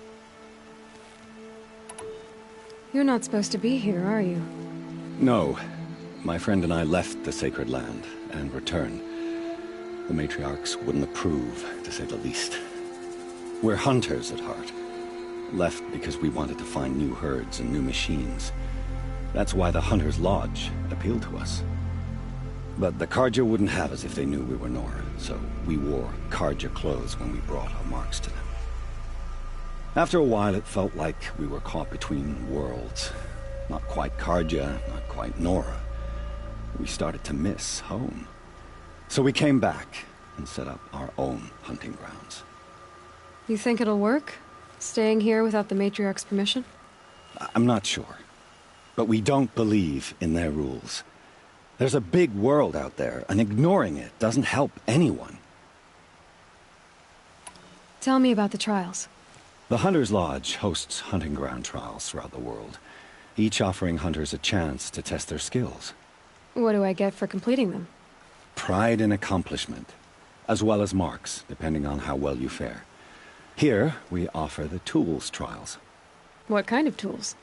You're not supposed to be here, are you?
No. My friend and I left the sacred land and returned. The matriarchs wouldn't approve, to say the least. We're hunters at heart. Left because we wanted to find new herds and new machines. That's why the Hunter's Lodge appealed to us. But the Karja wouldn't have us if they knew we were Nora, so we wore Karja clothes when we brought our marks to them. After a while, it felt like we were caught between worlds. Not quite Karja, not quite Nora. We started to miss home. So we came back and set up our own hunting grounds.
You think it'll work? Staying here without the matriarch's permission?
I'm not sure. But we don't believe in their rules. There's a big world out there, and ignoring it doesn't help anyone.
Tell me about the trials.
The Hunter's Lodge hosts hunting ground trials throughout the world, each offering hunters a chance to test their skills.
What do I get for completing them?
Pride in accomplishment, as well as marks, depending on how well you fare. Here, we offer the tools trials.
What kind of tools?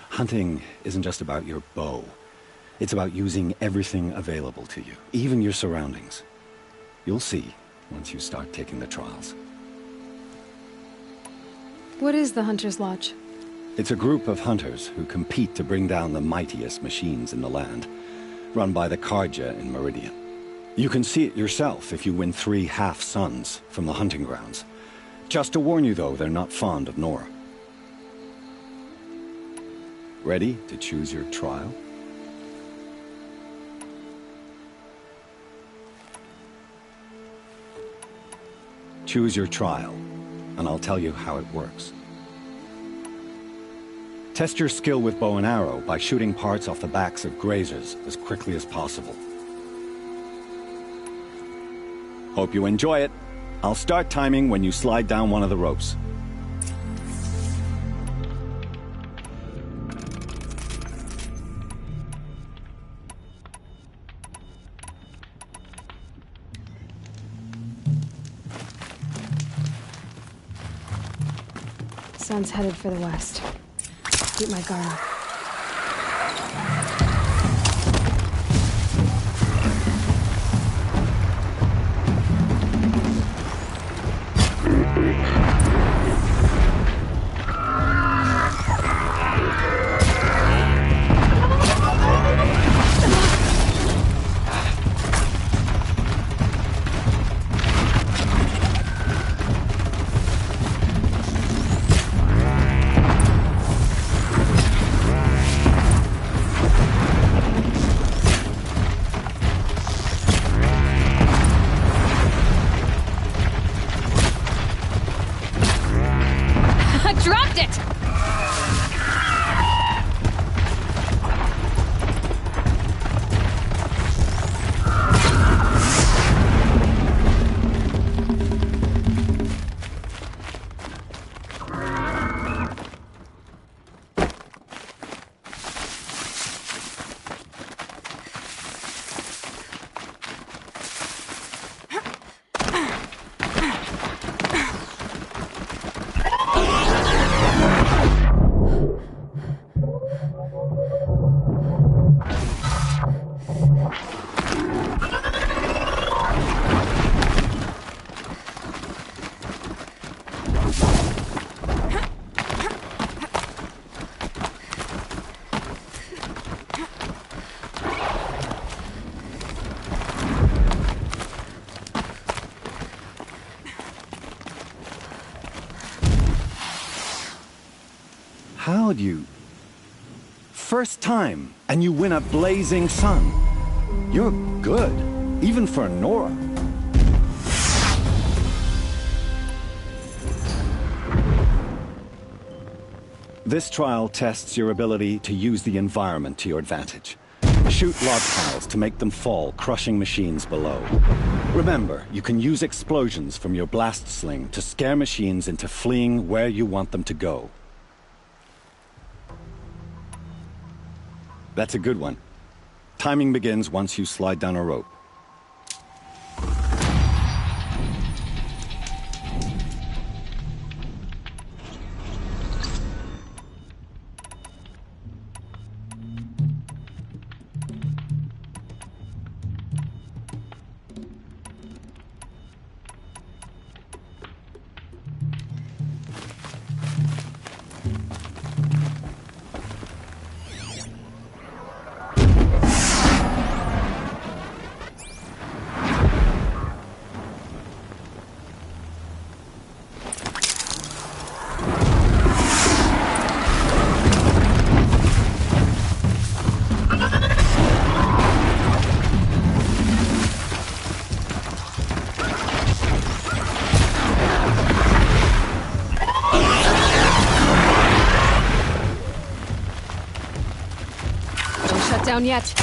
Hunting isn't just about your bow. It's about using everything available to you, even your surroundings. You'll see once you start taking the trials.
What is the Hunter's Lodge?
It's a group of hunters who compete to bring down the mightiest machines in the land, run by the Karja in Meridian. You can see it yourself if you win 3 half-suns from the hunting grounds. Just to warn you, though, they're not fond of Nora. Ready to choose your trial? Choose your trial, and I'll tell you how it works. Test your skill with bow and arrow by shooting parts off the backs of grazers as quickly as possible. Hope you enjoy it. I'll start timing when you slide down one of the ropes.
Sun's headed for the west. Keep my guard up.
How'd you... First time, and you win a blazing sun. You're good, even for Nora. This trial tests your ability to use the environment to your advantage. Shoot log piles to make them fall, crushing machines below. Remember, you can use explosions from your blast sling to scare machines into fleeing where you want them to go. That's a good one. Timing begins once you slide down a rope.
Down yet.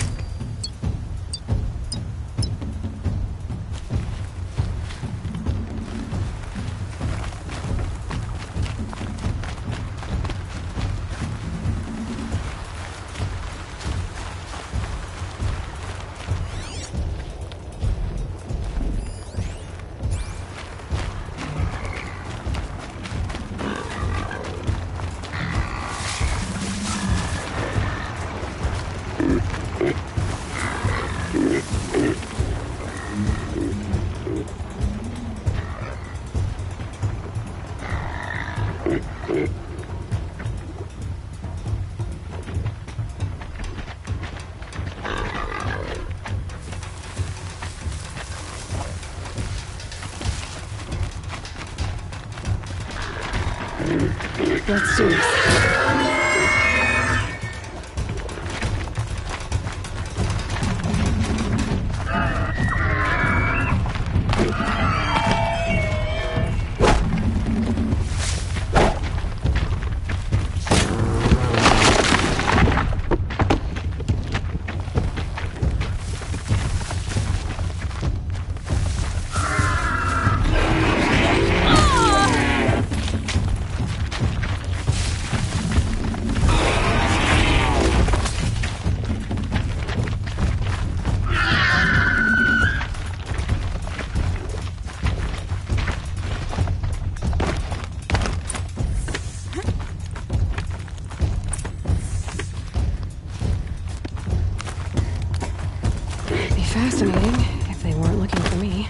Let's do this. Fascinating, if they weren't looking for me.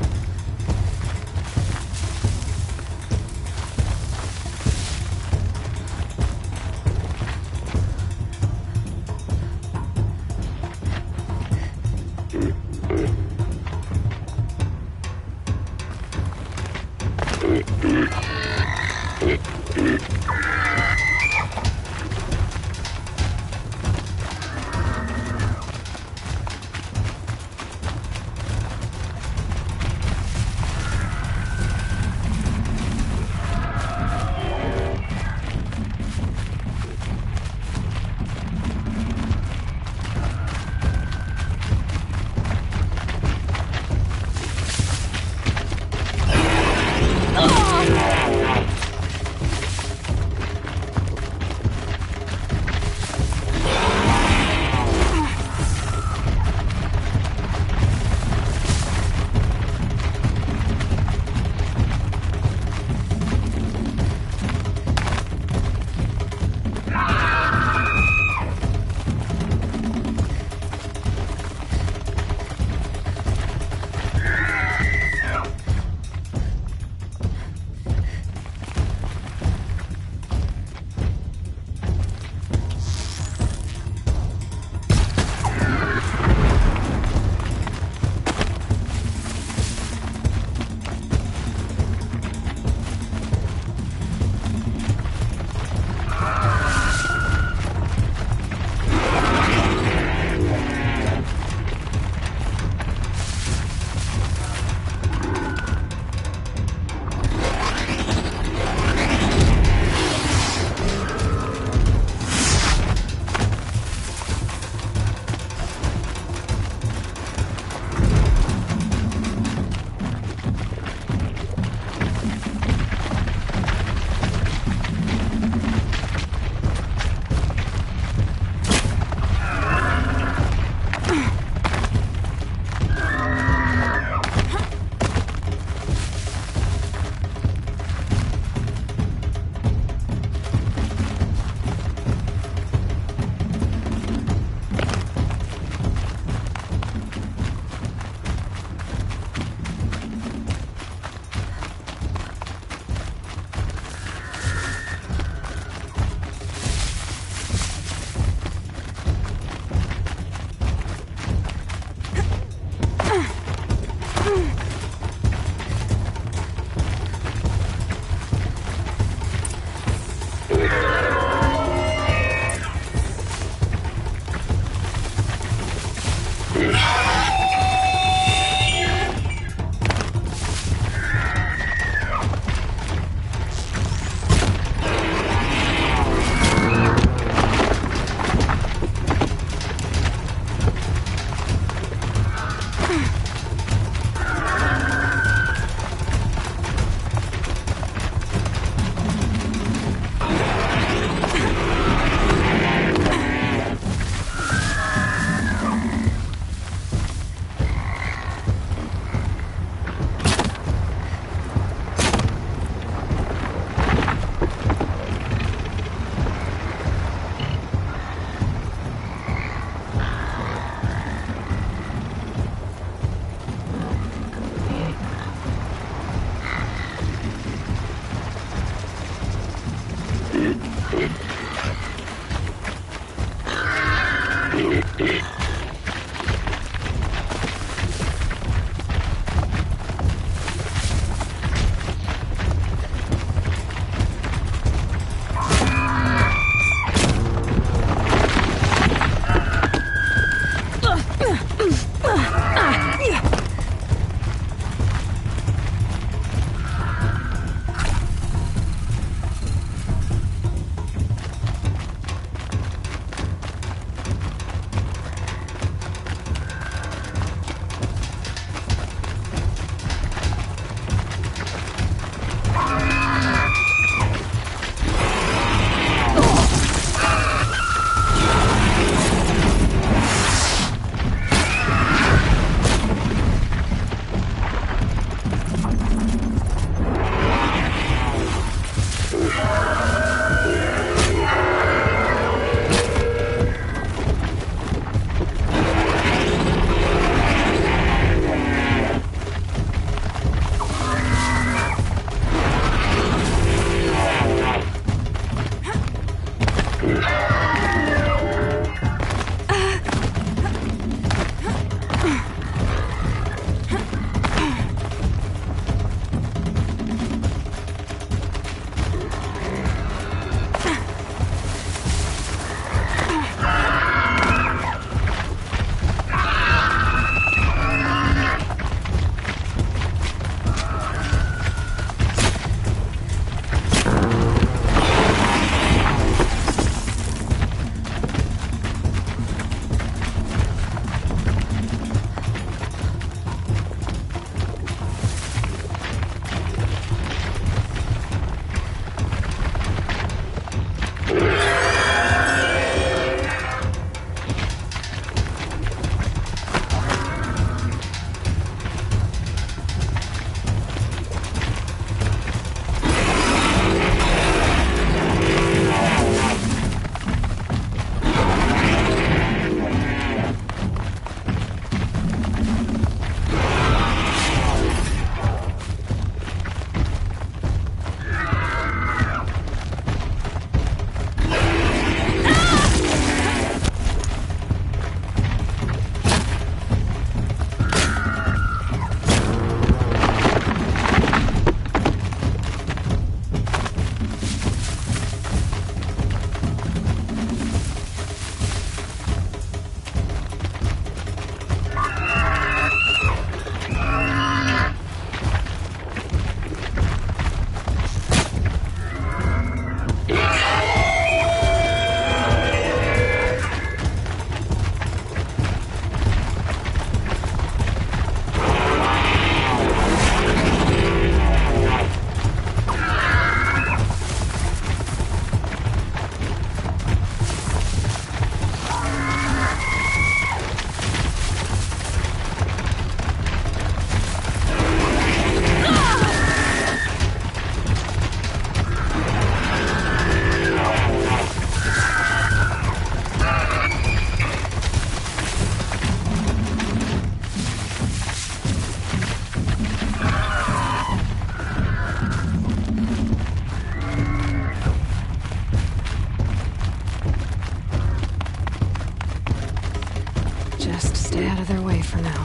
Stay out of their way for now.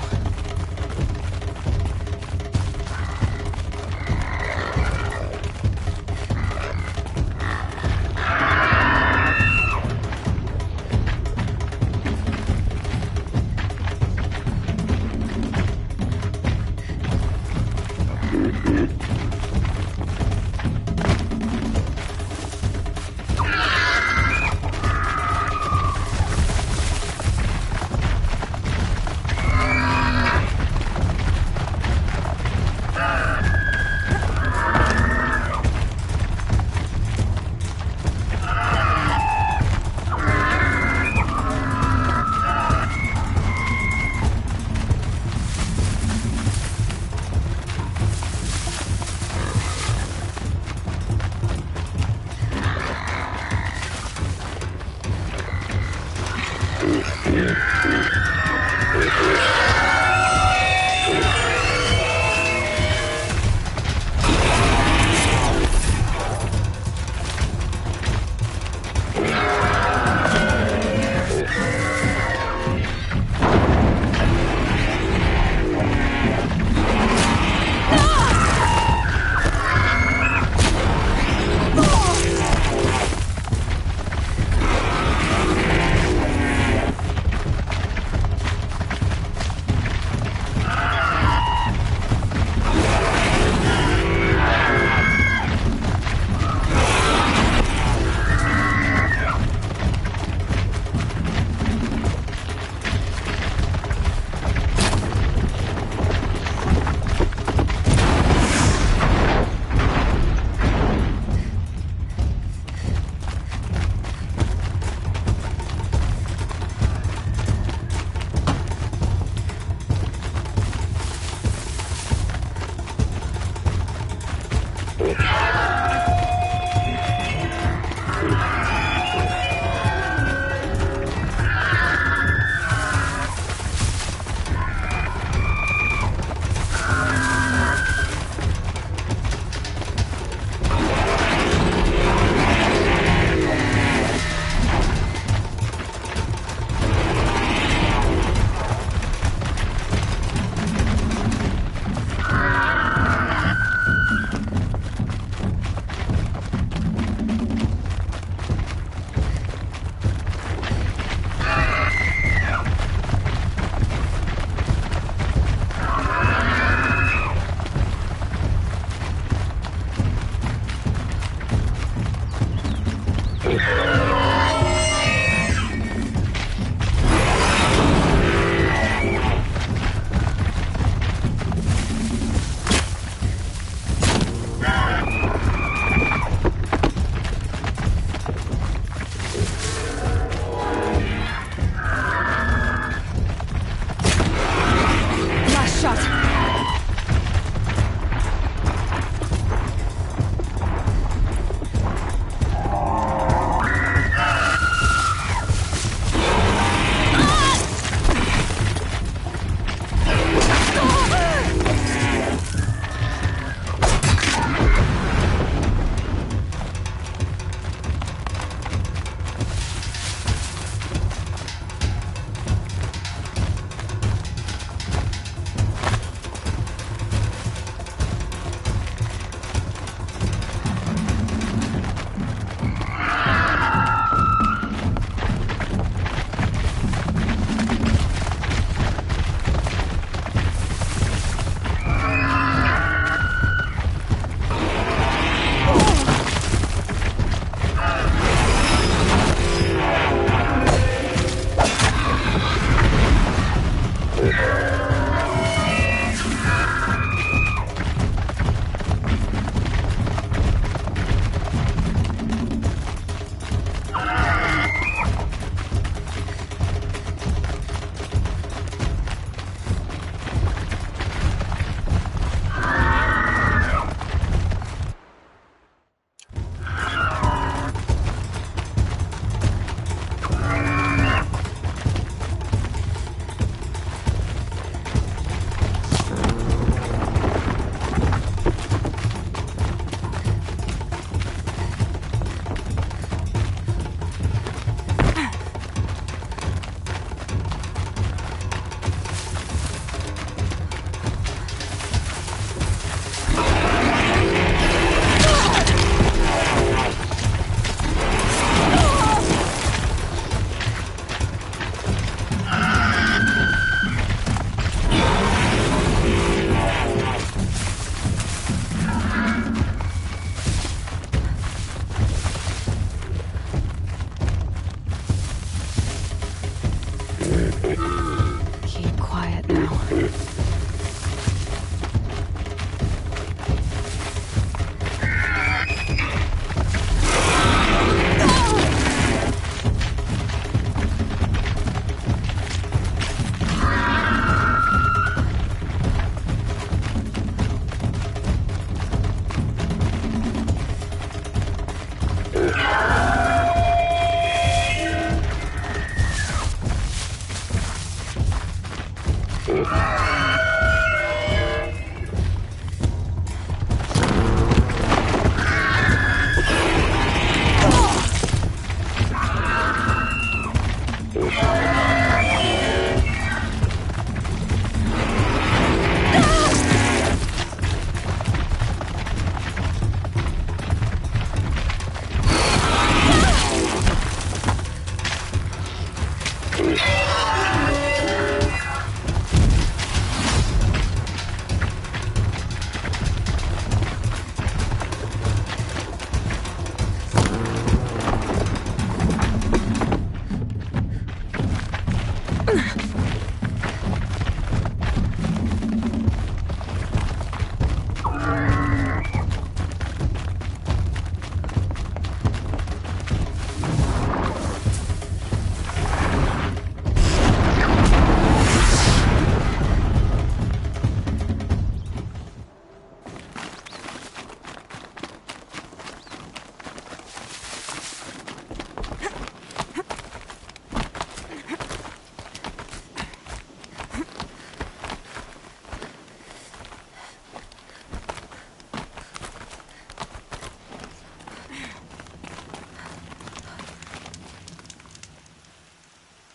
Keep quiet now.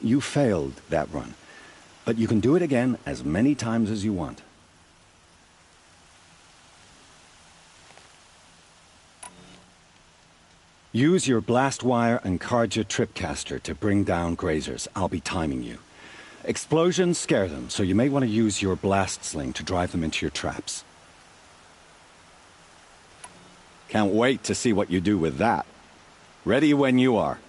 You failed that run, but you can do it again as many times as you want. Use your blast wire and Karja tripcaster to bring down grazers. I'll be timing you. Explosions scare them, so you may want to use your blast sling to drive them into your traps. Can't wait to see what you do with that. Ready when you are.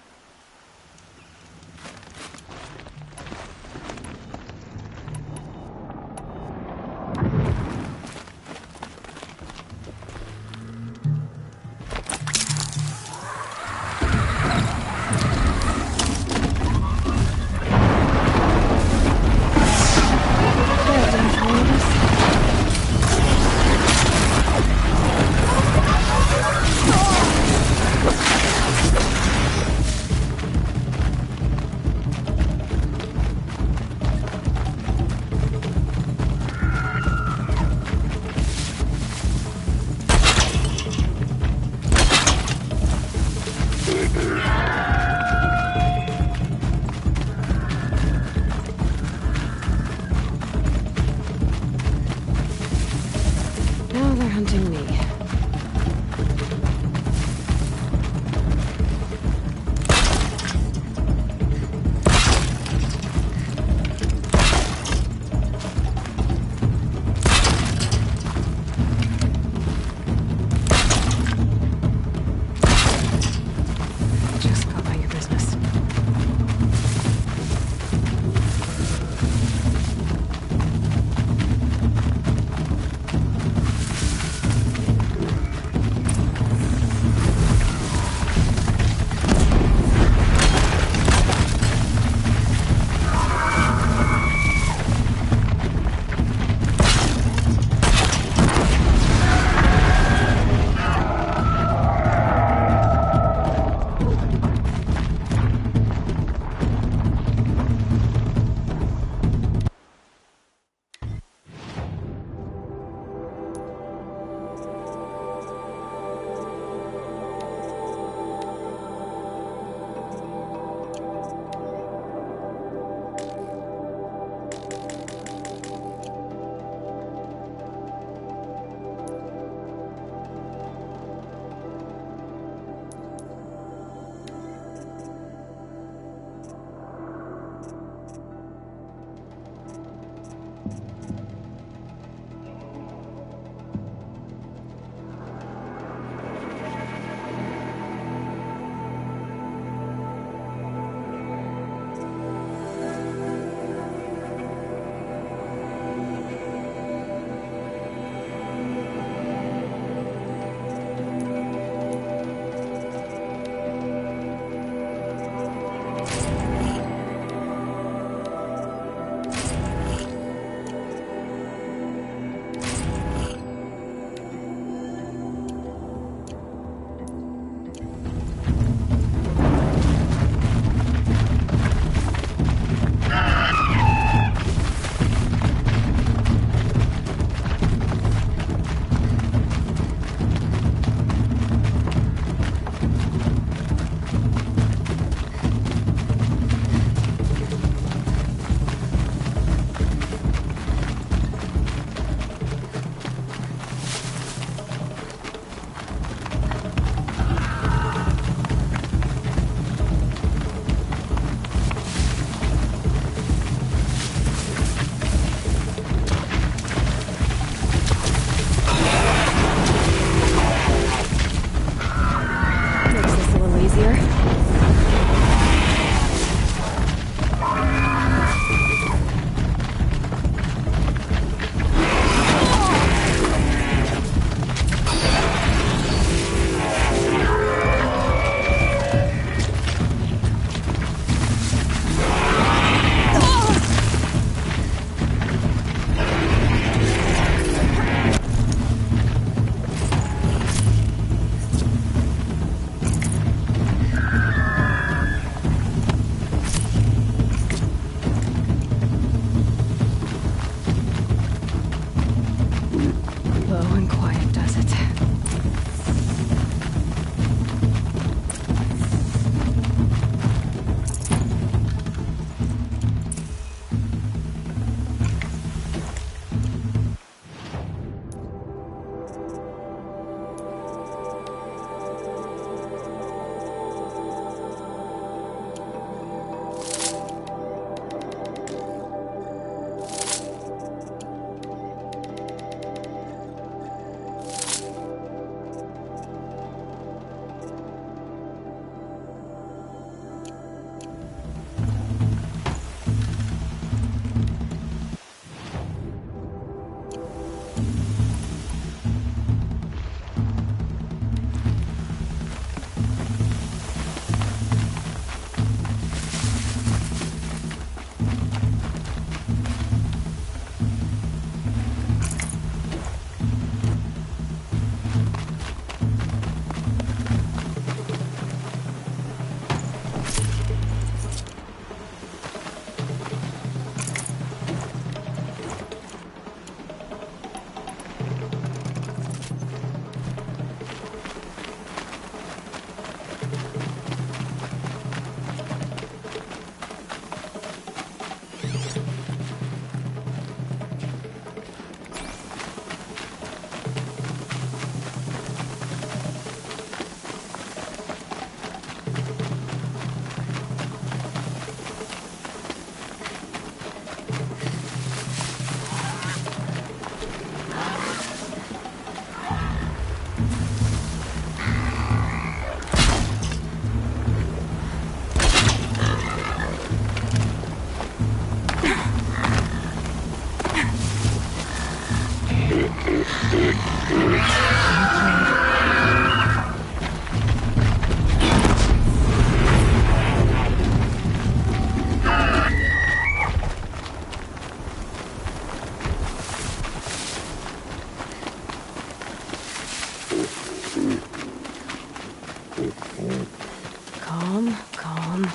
Calm, calm.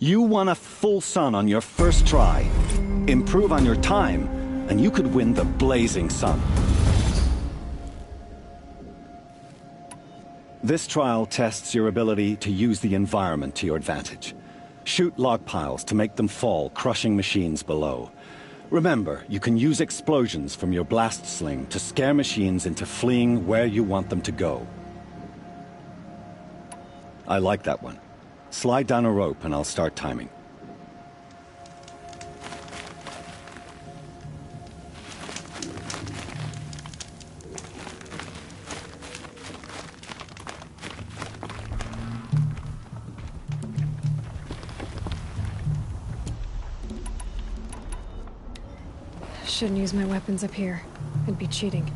You won a full sun on your first try. Improve on your time, and you could win the Blazing Sun. This trial tests your ability to use the environment to your advantage. Shoot log piles to make them fall, crushing machines below. Remember, you can use explosions from your blast sling to scare machines into fleeing where you want them to go. I like that one. Slide down a rope and I'll start timing.
Shouldn't use my weapons up here. I'd be cheating.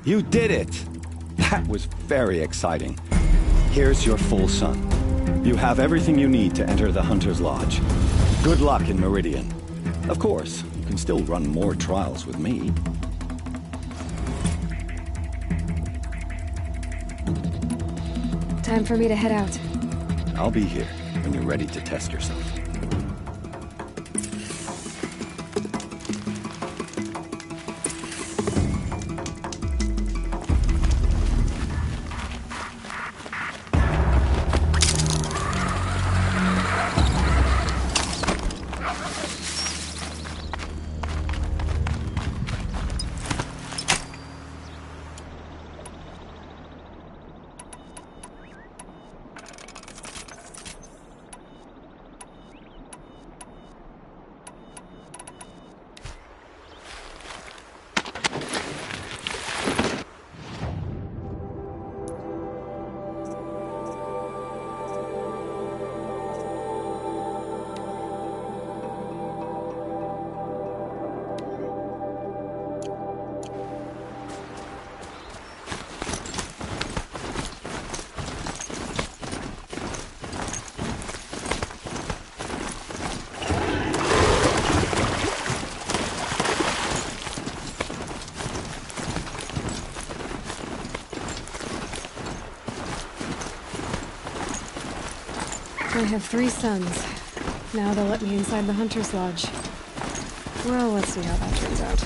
You did it! That was very exciting. Here's your full sun. You have everything you need to enter the Hunter's Lodge. Good luck in Meridian. Of course, you can still run more trials with me.
Time for me to head out.
I'll be here when you're ready to test yourself.
I have 3 sons. Now they'll let me inside the Hunter's Lodge. Well, let's see how that turns out.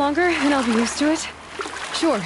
longer, and I'll be used to it. Sure.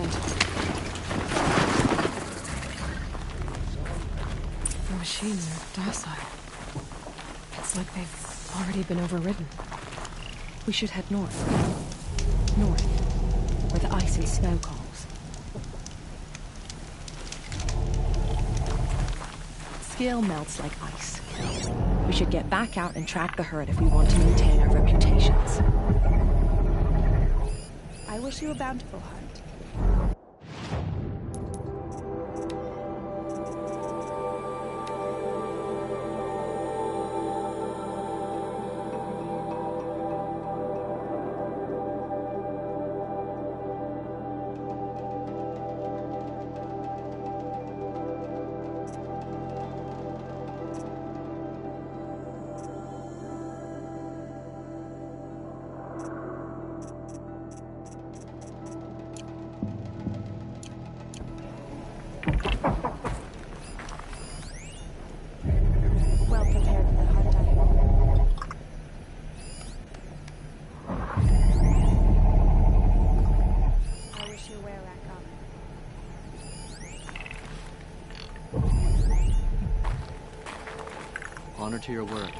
100%. The machines are docile. It's like they've already been overridden. We should head north. North, where the ice and snow calls.
Skill melts like ice. We should get back out and track the herd if we want to maintain our reputations.
I wish you a bountiful hunt. Well prepared for the hunt, I hope. I wish you a were up.
Honor to your word.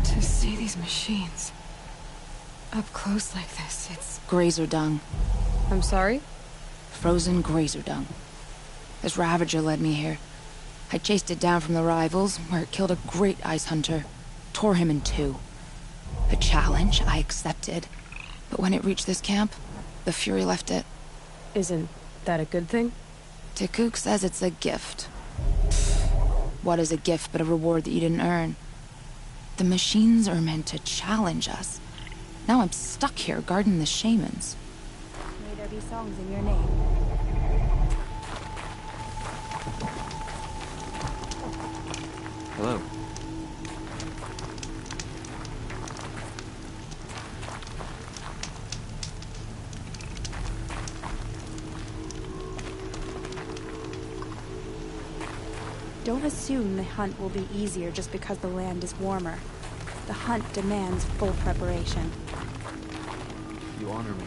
To see these machines up close like this, it's...
Grazer dung.
I'm sorry?
Frozen grazer dung. This Ravager led me here. I chased it down from the rivals, where it killed a great ice hunter. Tore him in two. A challenge I accepted. But when it reached this camp, the Fury left it.
Isn't that a good thing?
Tikuk says it's a gift. What is a gift but a reward that you didn't earn? The machines are meant to challenge us. Now I'm stuck here guarding the shamans.
May there be songs in your name.
Hello.
Don't assume the hunt will be easier just because the land is warmer. The hunt demands full preparation.
You honor me.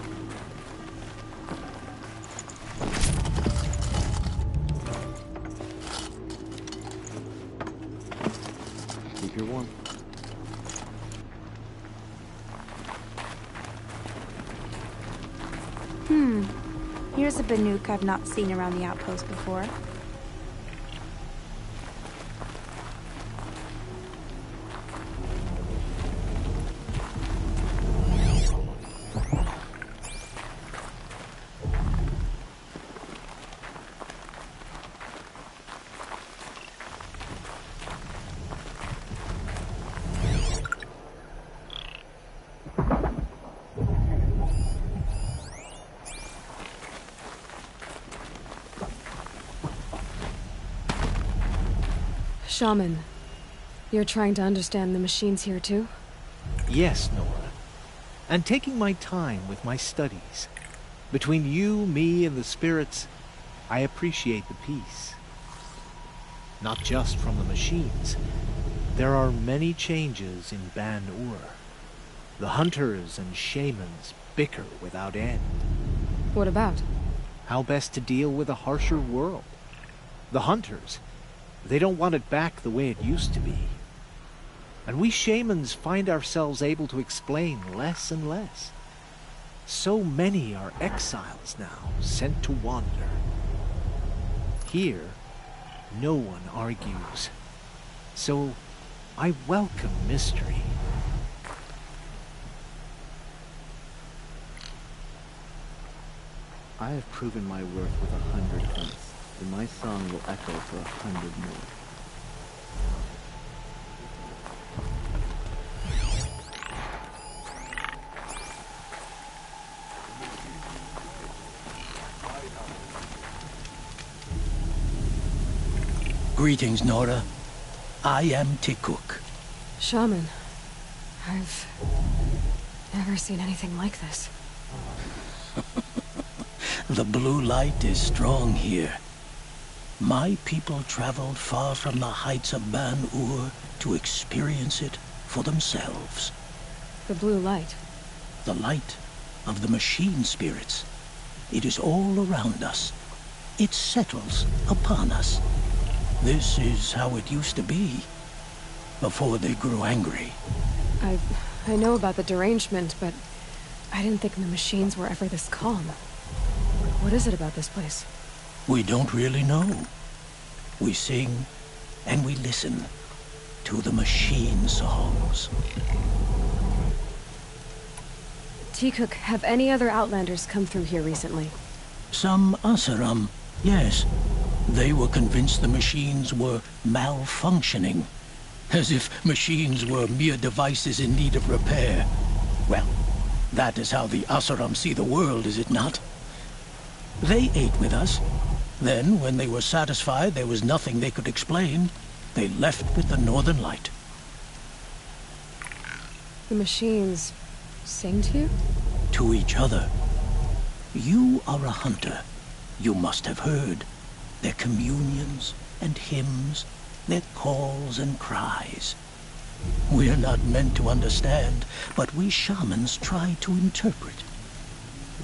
Keep your warm.
Here's a Banuk I've not seen around the outpost before.
Shaman, you're trying to understand the machines here too?
Yes, Nora. And taking my time with my studies. Between you, me, and the spirits, I appreciate the peace. Not just from the machines. There are many changes in Ban-Ur. The hunters and shamans bicker without end.
What about?
How best to deal with a harsher world. The hunters, they don't want it back the way it used to be. And we shamans find ourselves able to explain less and less. So many are exiles now, sent to wander. Here, no one argues. So, I welcome mystery.
I have proven my worth with 100 hunts, and my song will echo for 100 more.
Greetings, Nora. I am Tikuk.
Shaman, I've never seen anything like this.
The blue light is strong here. My people traveled far from the heights of Ban-Ur to experience it for themselves.
The blue light.
The light of the machine spirits. It is all around us. It settles upon us. This is how it used to be, before they grew angry.
I know about the derangement, but I didn't think the machines were ever this calm. What is it about this place?
We don't really know. We sing and we listen to the machine songs.
Tikuk, have any other Outlanders come through here recently?
Some Asaram, yes. They were convinced the machines were malfunctioning. As if machines were mere devices in need of repair. Well, that is how the Asaram see the world, is it not? They ate with us. Then, when they were satisfied there was nothing they could explain, they left with the Northern Light.
The machines sing to you?
To each other. You are a hunter. You must have heard their communions and hymns, their calls and cries. We're not meant to understand, but we shamans try to interpret.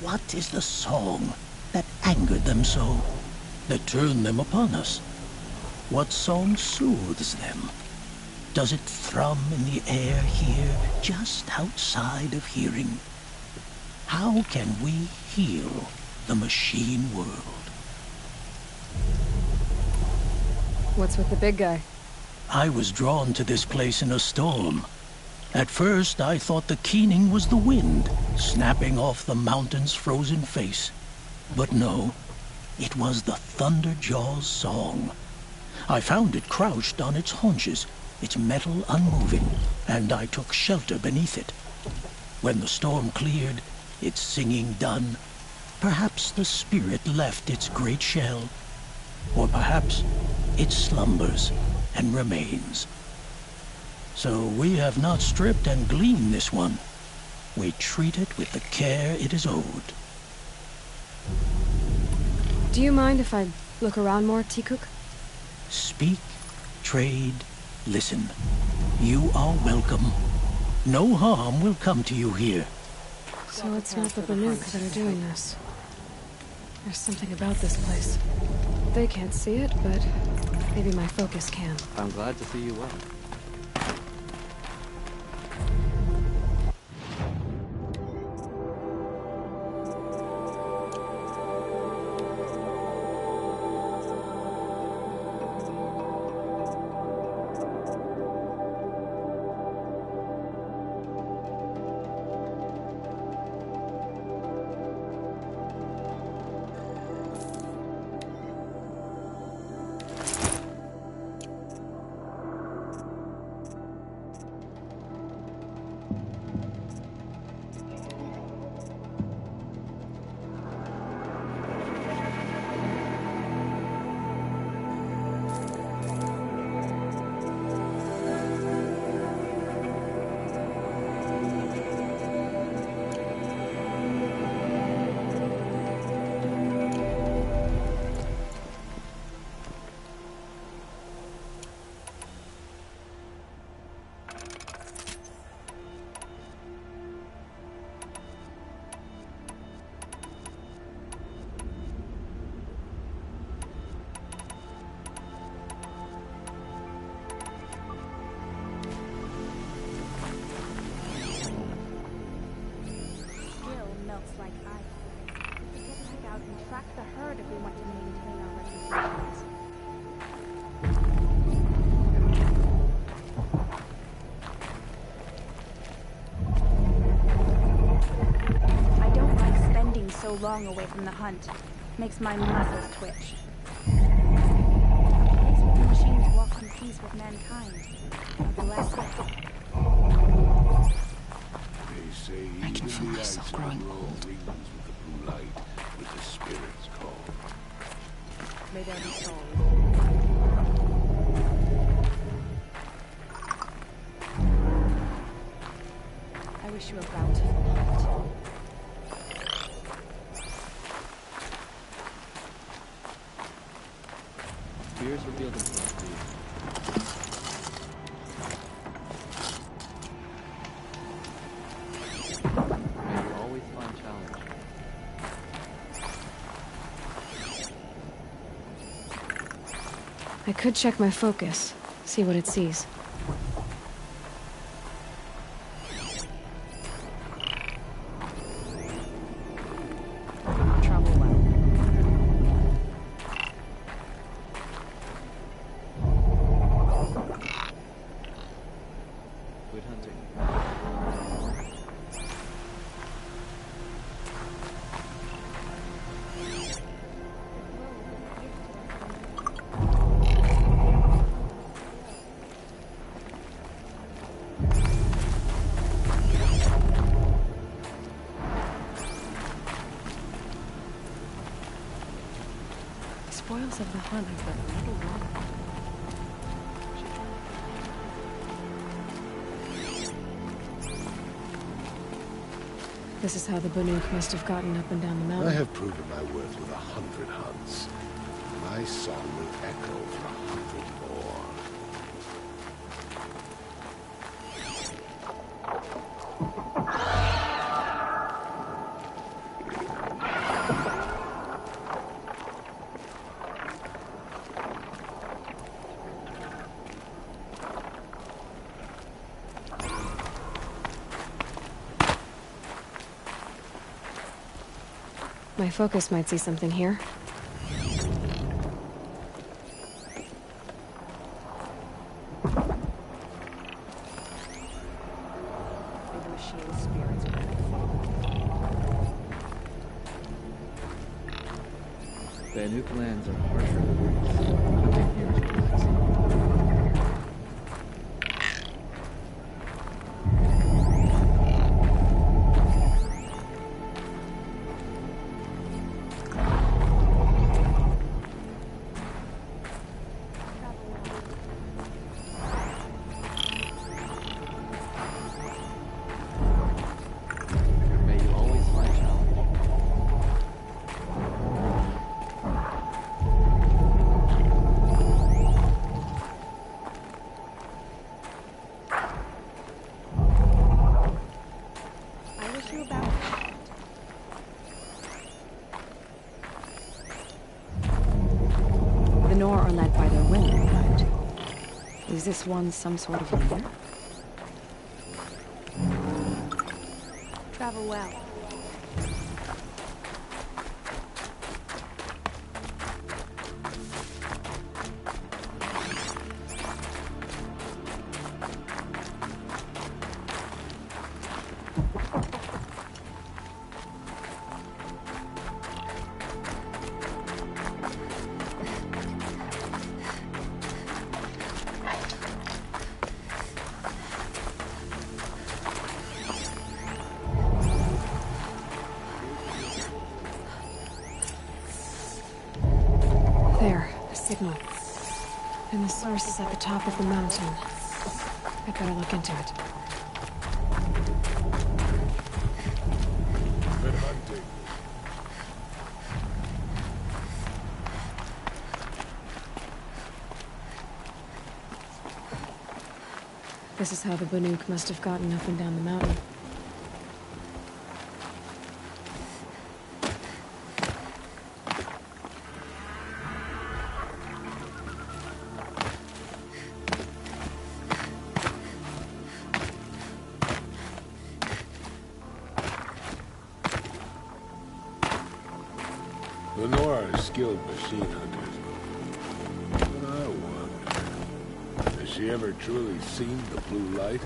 What is the song that angered them so, that turned them upon us? What song soothes them? Does it thrum in the air here, just outside of hearing? How can we heal the machine world?
What's with the big guy?
I was drawn to this place in a storm. At first, I thought the keening was the wind, snapping off the mountain's frozen face. But no, it was the Thunderjaw's song. I found it crouched on its haunches, its metal unmoving, and I took shelter beneath it. When the storm cleared, its singing done, perhaps the spirit left its great shell, or perhaps it slumbers and remains. So we have not stripped and gleaned this one. We treat it with the care it is owed.
Do you mind if I look around more, Tikuk?
Speak, trade, listen. You are welcome. No harm will come to you here.
So it's not the Banuk that are doing this. There's something about this place. They can't see it, but maybe my focus can.
I'm glad to see you well.
Long away from the hunt. Makes my muscles twitch. A place where the machines walk in peace with mankind. I'll be less sick.
I can feel myself growing old. With the blue light, with the spirits call.
May there be soul. I wish you a bountiful hunt.
Spears revealed themselves to you. May you always find challenge.
I could check my focus, see what it sees.
Travel well.
Good hunting.
Spoils of the hunt have been a little long. This is how the Banuk must have gotten up and down the mountain.
I have proven my worth with 100 hunts. My song will echo for 100 more.
My focus might see something here.
The machine spirits
Banuk lands are harsher than hunting here is relaxing. May you always find challenge.
I wish you about
The Nor are led by their women, but is this one some sort of leader?
travel well.
There, a signal. And the source is at the top of the mountain. I'd better look into it.
Good hunting.
This is how the Banuk must have gotten up and down the mountain.
The Nor are skilled machine hunters. But I wonder, has she ever truly seen the blue light?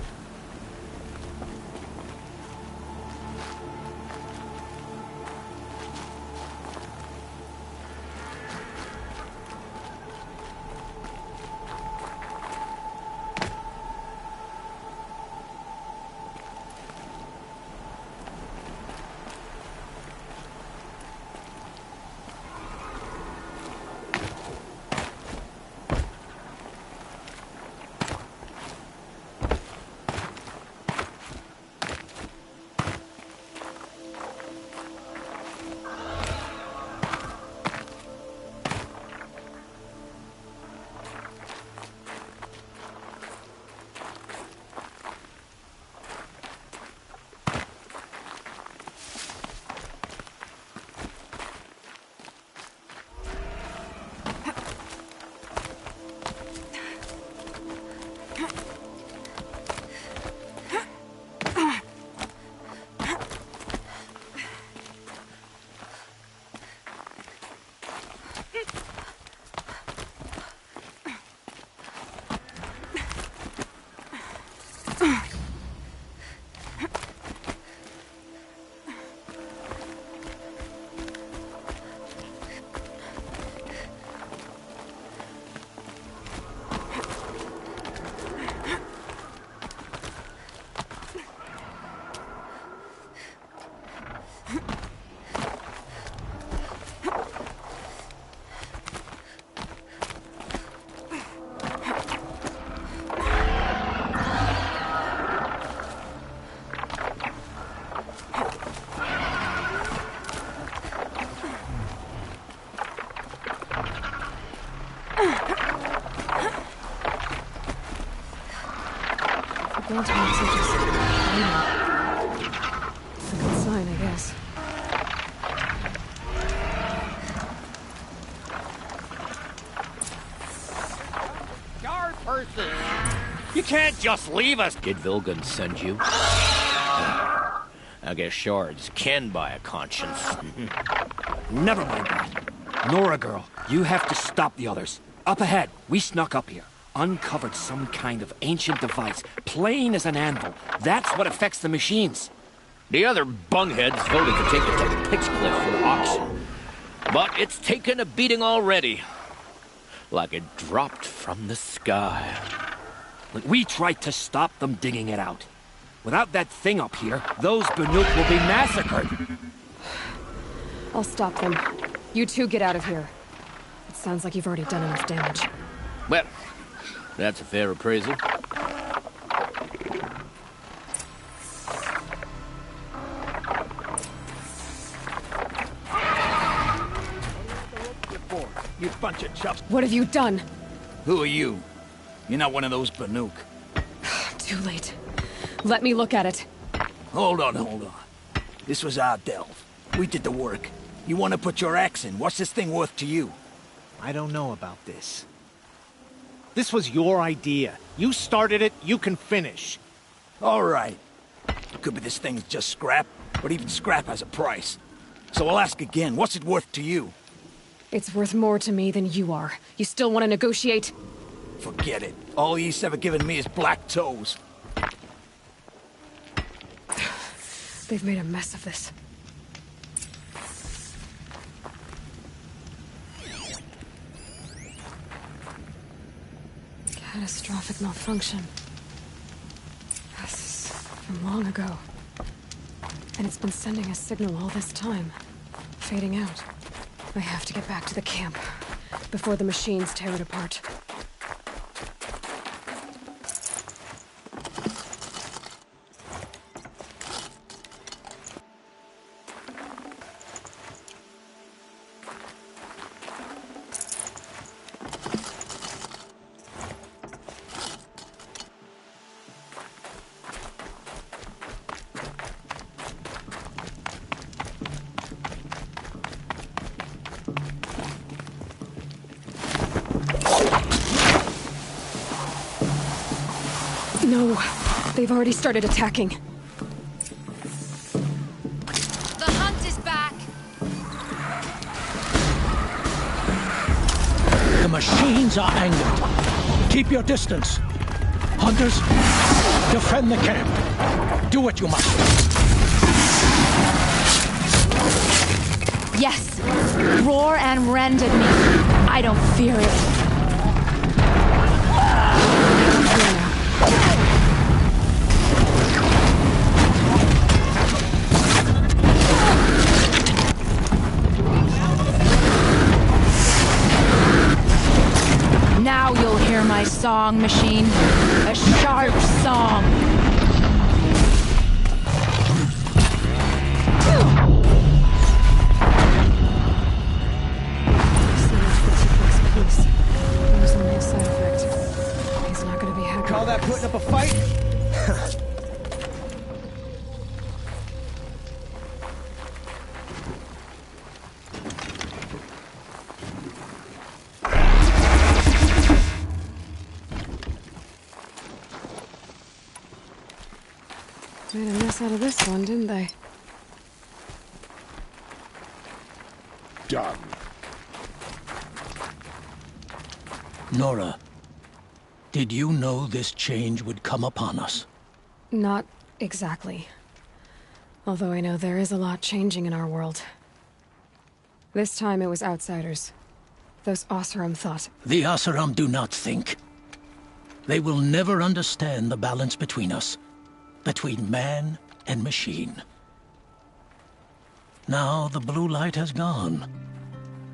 Antics are just waiting. It's a good sign, I guess.
Guard person! You can't just leave us! Did Vilgun send you? I guess shards can buy a conscience.
Never mind that. Nora girl, you have to stop the others. Up ahead, we snuck up here. Uncovered some kind of ancient device, plain as an anvil. That's what affects the machines.
The other bungheads voted to take it to Pitchcliff for auction. But it's taken a beating already. Like it dropped from the sky.
We tried to stop them digging it out. Without that thing up here, those Banuk will be massacred.
I'll stop them. You two get out of here. It sounds like you've already done enough damage.
Well, that's a fair appraisal.
You bunch of chuffs.
What have you done?
Who are you? You're not one of those Banuk.
Too late. Let me look at it.
Hold on. This was our delve. We did the work. You want to put your axe in? What's this thing worth to you?
I don't know about this. This was your idea. You started it, you can finish.
All right. Could be this thing's just scrap, but even scrap has a price. So I'll ask again, what's it worth to you?
It's worth more to me than you are. You still want to negotiate?
Forget it. All he's ever given me is black toes.
They've made a mess of this. Catastrophic malfunction. This is from long ago. And it's been sending a signal all this time. Fading out. I have to get back to the camp before the machines tear it apart. No, they've already started attacking.
The hunt is back!
The machines are angered. Keep your distance. Hunters, defend the camp. Do what you must.
Yes! Roar and rend at me. I don't fear it. Now you'll hear my song, machine. A sharp song.
There's only a side effect. He's not gonna be happy.
Call that putting up a fight?
Made a mess out of this one, didn't they?
Done.
Nora, did you know this change would come upon us?
Not exactly. Although I know there is a lot changing in our world. This time it was outsiders. Those Oseram thought.
The Oseram do not think. They will never understand the balance between us. Between man and machine. Now the blue light has gone,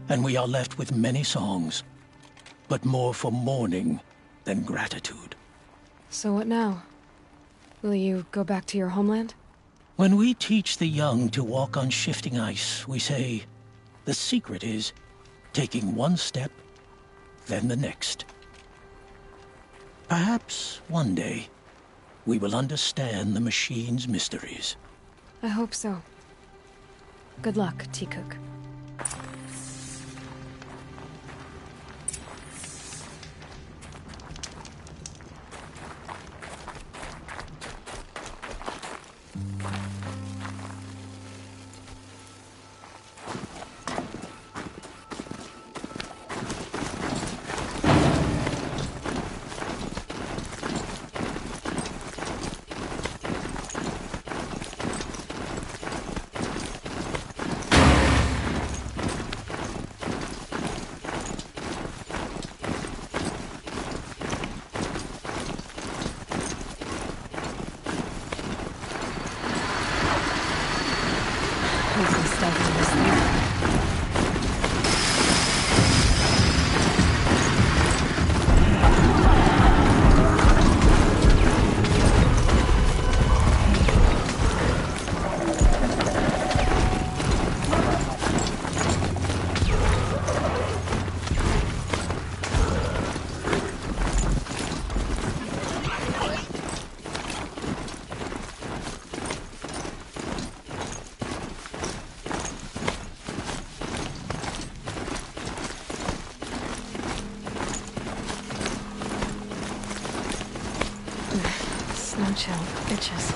and we are left with many songs, but more for mourning than gratitude.
So what now? Will you go back to your homeland?
When we teach the young to walk on shifting ice, we say, the secret is taking one step, then the next. Perhaps one day, we will understand the machine's mysteries.
I hope so. Good luck, T-Cook. Snow chill, bitches.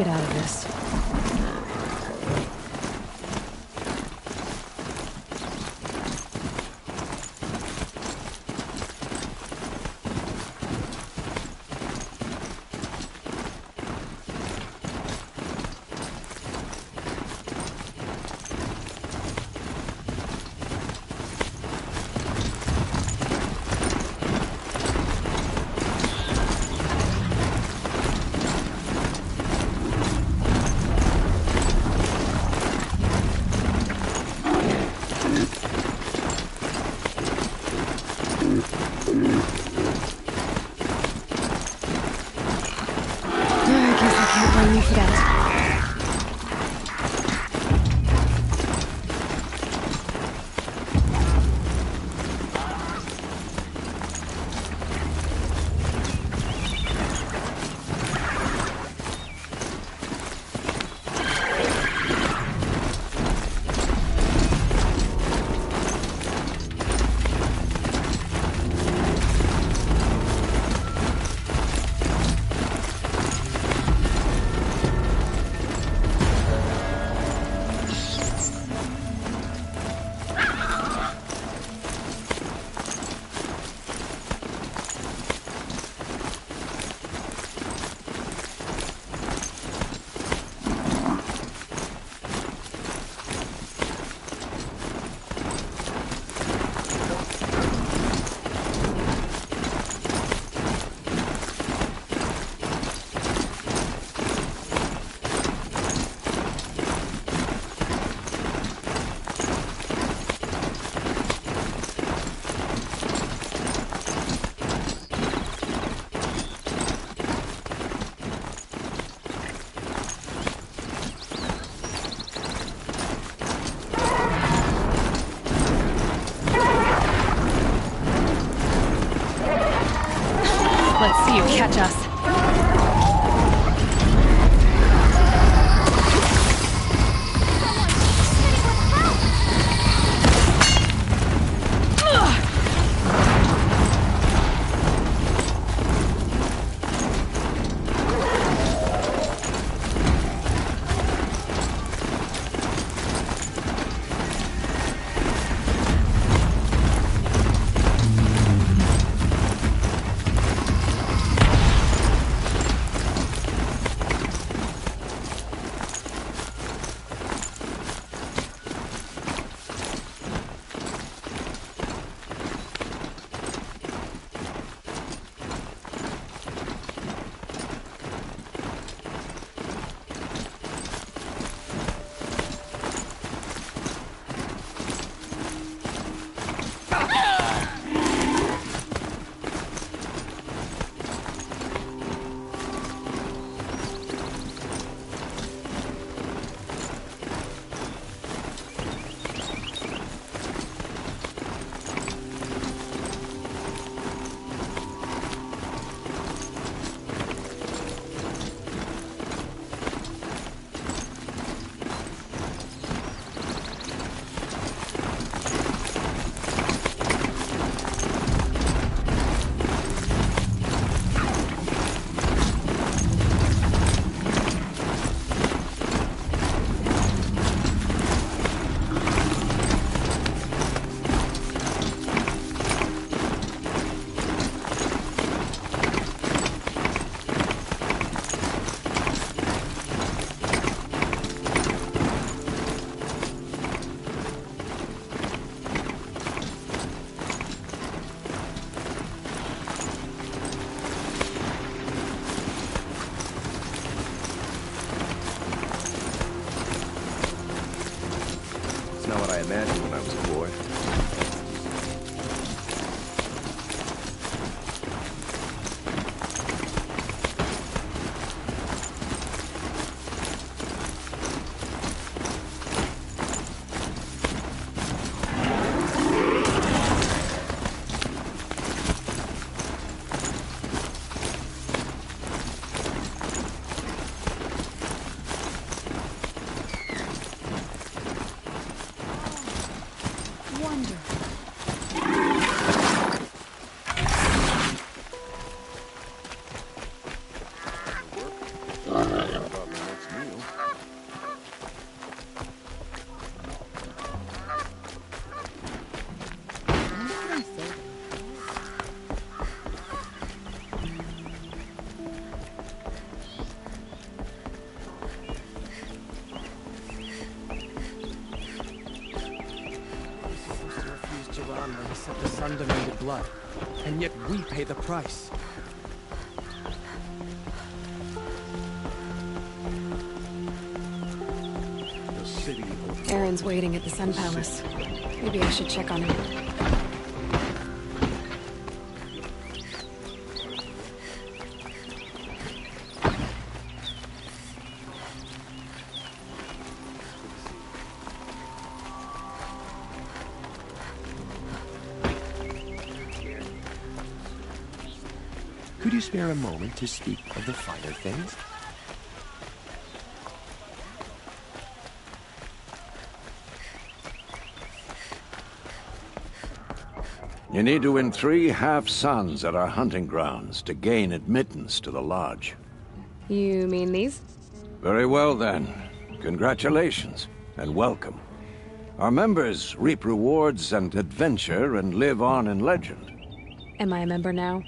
get out of this.
Let's see you catch us.
imagined when I was a boy. except the sun-demanded blood, and yet we pay the price.
The city of...
Aaron's waiting at the Sun Palace. Maybe I should check on him.
Could you spare a moment to speak of the finer things?
You need to win 3 half-suns at our hunting grounds to gain admittance to the lodge.
You mean these?
Very well, then. Congratulations, and welcome. Our members reap rewards and adventure and live on in legend.
Am I a member now?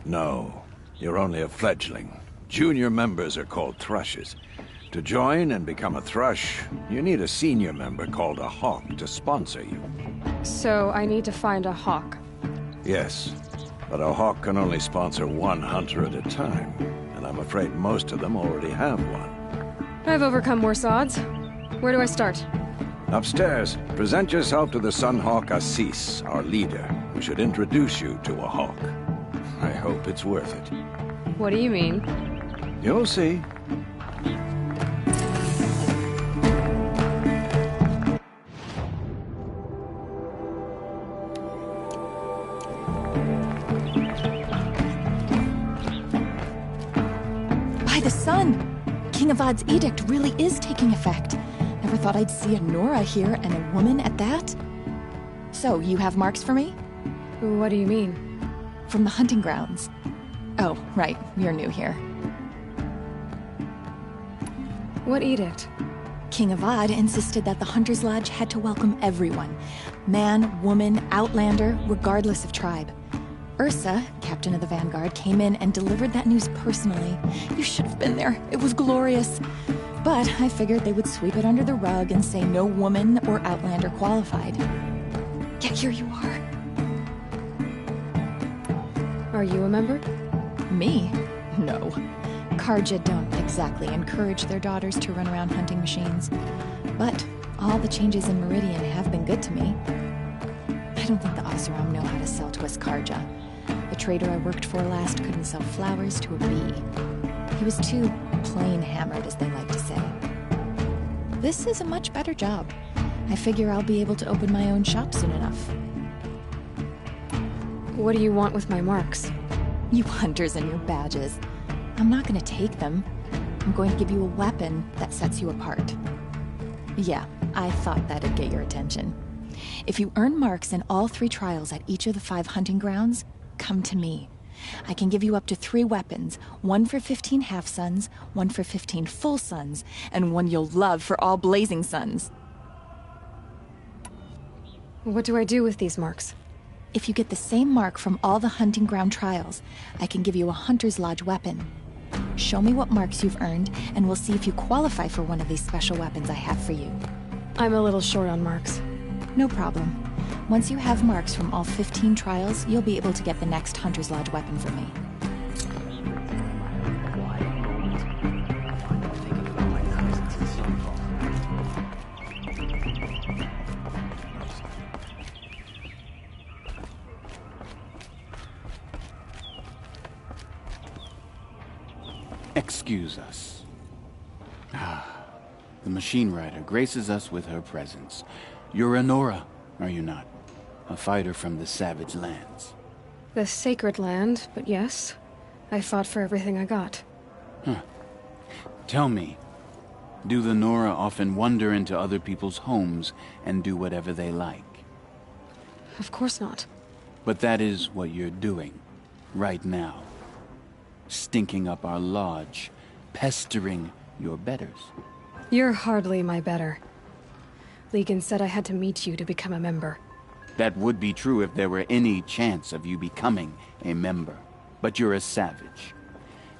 No, you're only a fledgling. Junior members are called thrushes. To join and become a thrush, you need a senior member called a hawk to sponsor you.
So I need to find a hawk.
Yes, but a hawk can only sponsor 1 hunter at a time, and I'm afraid most of them already have one.
I've overcome worse odds. Where do I start?
Upstairs, present yourself to the Sunhawk Assis, our leader, who should introduce you to a hawk. I hope it's worth it.
What do you mean?
You'll see.
By the sun! King Avad's edict really is taking effect. Never thought I'd see a Nora here, and a woman at that. So, you have marks for me?
What do you mean?
From the hunting grounds. Oh, right, you're new here.
What edict?
King Avad insisted that the Hunter's Lodge had to welcome everyone. Man, woman, outlander, regardless of tribe. Ursa, captain of the Vanguard, came in and delivered that news personally. You should have been there. It was glorious. But I figured they would sweep it under the rug and say no woman or outlander qualified. Yet here you are.
Are you a member?
Me? No. Karja don't exactly encourage their daughters to run around hunting machines. But all the changes in Meridian have been good to me. I don't think the Oseram know how to sell to us Karja. The trader I worked for last couldn't sell flowers to a bee. He was too plain hammered, as they like to say. This is a much better job. I figure I'll be able to open my own shop soon enough.
What do you want with my marks?
You hunters and your badges. I'm not going to take them. I'm going to give you a weapon that sets you apart. Yeah, I thought that'd get your attention. If you earn marks in all 3 trials at each of the 5 hunting grounds, come to me. I can give you up to 3 weapons, 1 for 15 half-suns, 1 for 15 full suns, and 1 you'll love for all blazing suns.
What do I do with these marks?
If you get the same mark from all the hunting ground trials, I can give you a Hunter's Lodge weapon. Show me what marks you've earned, and we'll see if you qualify for one of these special weapons I have for you.
I'm a little short on marks.
No problem. Once you have marks from all 15 trials, you'll be able to get the next Hunter's Lodge weapon from me.
Excuse us. The machine rider graces us with her presence. You're a Nora, are you not? A fighter from the savage lands.
The sacred land, but yes. I fought for everything I got.
Huh. Tell me, do the Nora often wander into other people's homes and do whatever they like?
Of course not.
But that is what you're doing, right now. Stinking up our lodge, pestering your betters.
You're hardly my better. Legan said I had to meet you to become a member.
That would be true if there were any chance of you becoming a member. But you're a savage.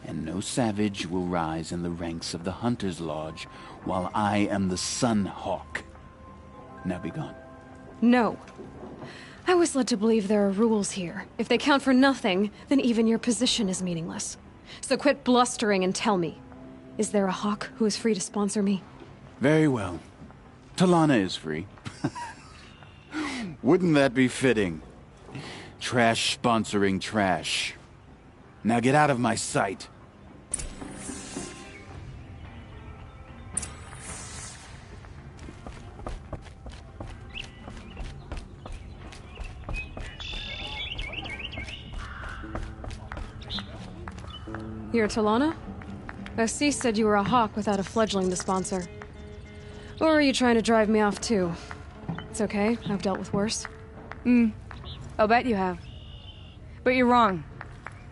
And no savage will rise in the ranks of the Hunter's Lodge while I am the Sun Hawk. Now be gone.
No. I was led to believe there are rules here. If they count for nothing, then even your position is meaningless. So quit blustering and tell me. Is there a hawk who is free to sponsor me?
Very well. Talana is free. Wouldn't that be fitting? Trash sponsoring trash. Now get out of my sight.
You're Talana? Assis said you were a hawk without a fledgling to sponsor. Or are you trying to drive me off too? It's okay, I've dealt with worse.
I'll bet you have. But you're wrong.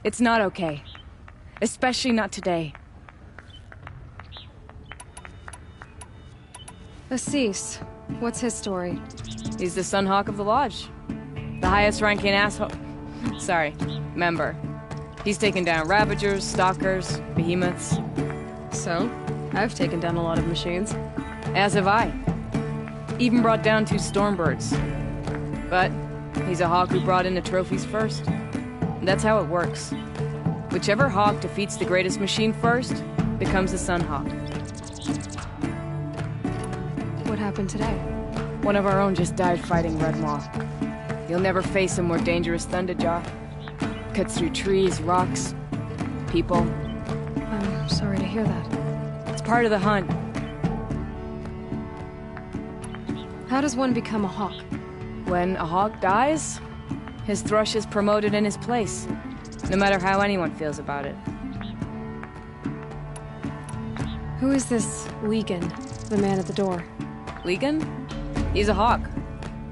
It's not okay. Especially not today.
Assis, what's his story?
He's the Sun Hawk of the Lodge. The highest ranking asshole... Sorry, member. He's taken down Ravagers, Stalkers, Behemoths.
So? I've taken down a lot of machines.
As have I. Even brought down 2 Stormbirds. But he's a hawk who brought in the trophies first. That's how it works. Whichever hawk defeats the greatest machine first becomes the Sun Hawk.
What happened today?
One of our own just died fighting Red Maw. You'll never face a more dangerous Thunderjaw. Cuts through trees, rocks, people.
I'm sorry to hear that.
It's part of the hunt.
How does one become a hawk?
When a hawk dies, his thrush is promoted in his place, no matter how anyone feels about it.
Who is this Legan, the man at the door?
Legan? He's a hawk.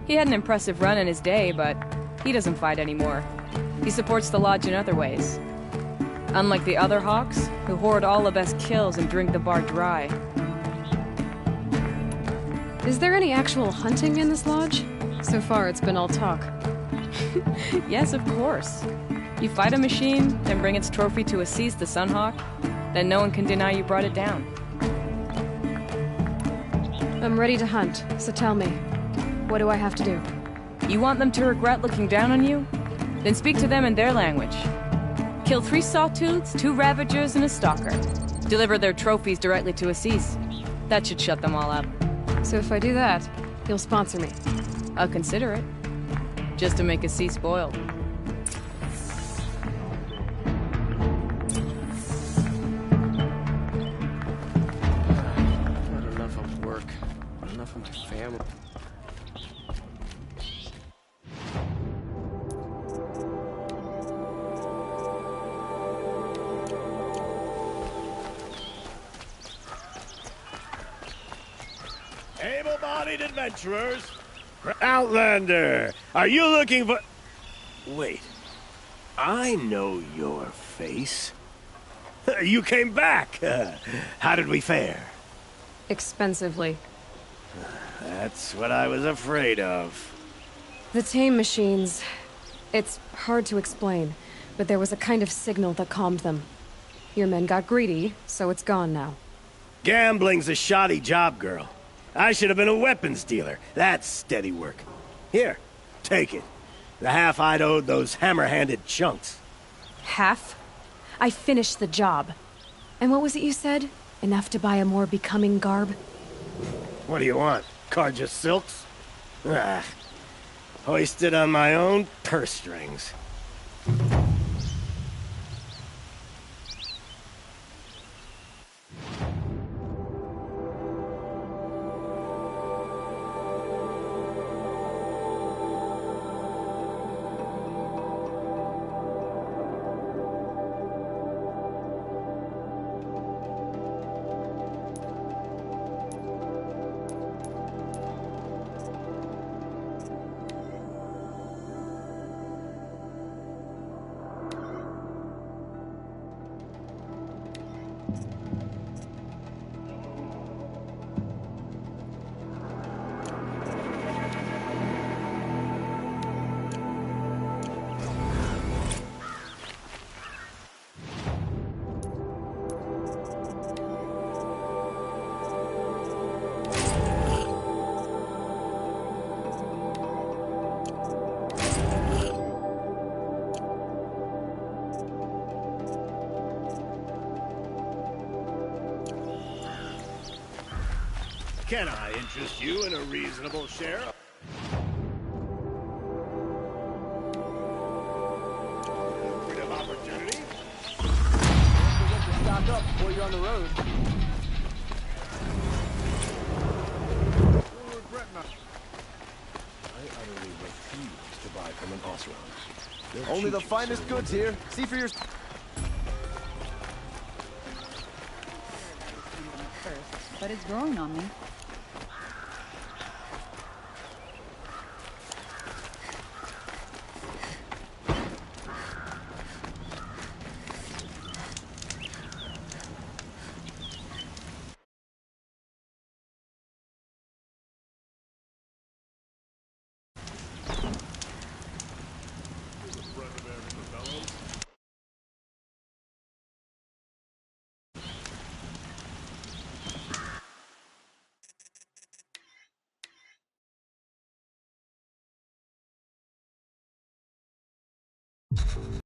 He had an impressive run in his day, but he doesn't fight anymore. He supports the Lodge in other ways. Unlike the other hawks, who hoard all the best kills and drink the bar dry.
Is there any actual hunting in this lodge? So far, it's been all talk.
Yes, of course. You fight a machine, then bring its trophy to Assis the Sunhawk, then no one can deny you brought it down.
I'm ready to hunt, so tell me, what do I have to do?
You want them to regret looking down on you? Then speak to them in their language. Kill 3 Sawtooths, 2 Ravagers, and a Stalker. Deliver their trophies directly to Assis. That should shut them all up.
So if I do that, you'll sponsor me?
I'll consider it. Just to make Assis spoiled.
Not enough of work. Not enough of my family.
Able-bodied adventurers! Outlander! Are you looking for... Wait. I know your face. You came back! How did we fare?
Expensively.
That's what I was afraid of.
The tame machines... It's hard to explain, but there was a kind of signal that calmed them. Your men got greedy, so it's gone now.
Gambling's a shoddy job, girl. I should have been a weapons dealer. That's steady work. Here, take it. The half I'd owed those hammer-handed chunks.
Half? I finished the job. And what was it you said? Enough to buy a more becoming garb?
What do you want? Carja silks? Ah, hoisted on my own purse strings.
Can I interest you in a reasonable share? Freedom opportunity?
Don't forget to stock up before you're on the road.
You'll regret not.
I utterly refuse to buy from an Osram. They'll
Only
cheat
the
you,
finest
so
goods here. See for yourself.
But it's growing on me.
You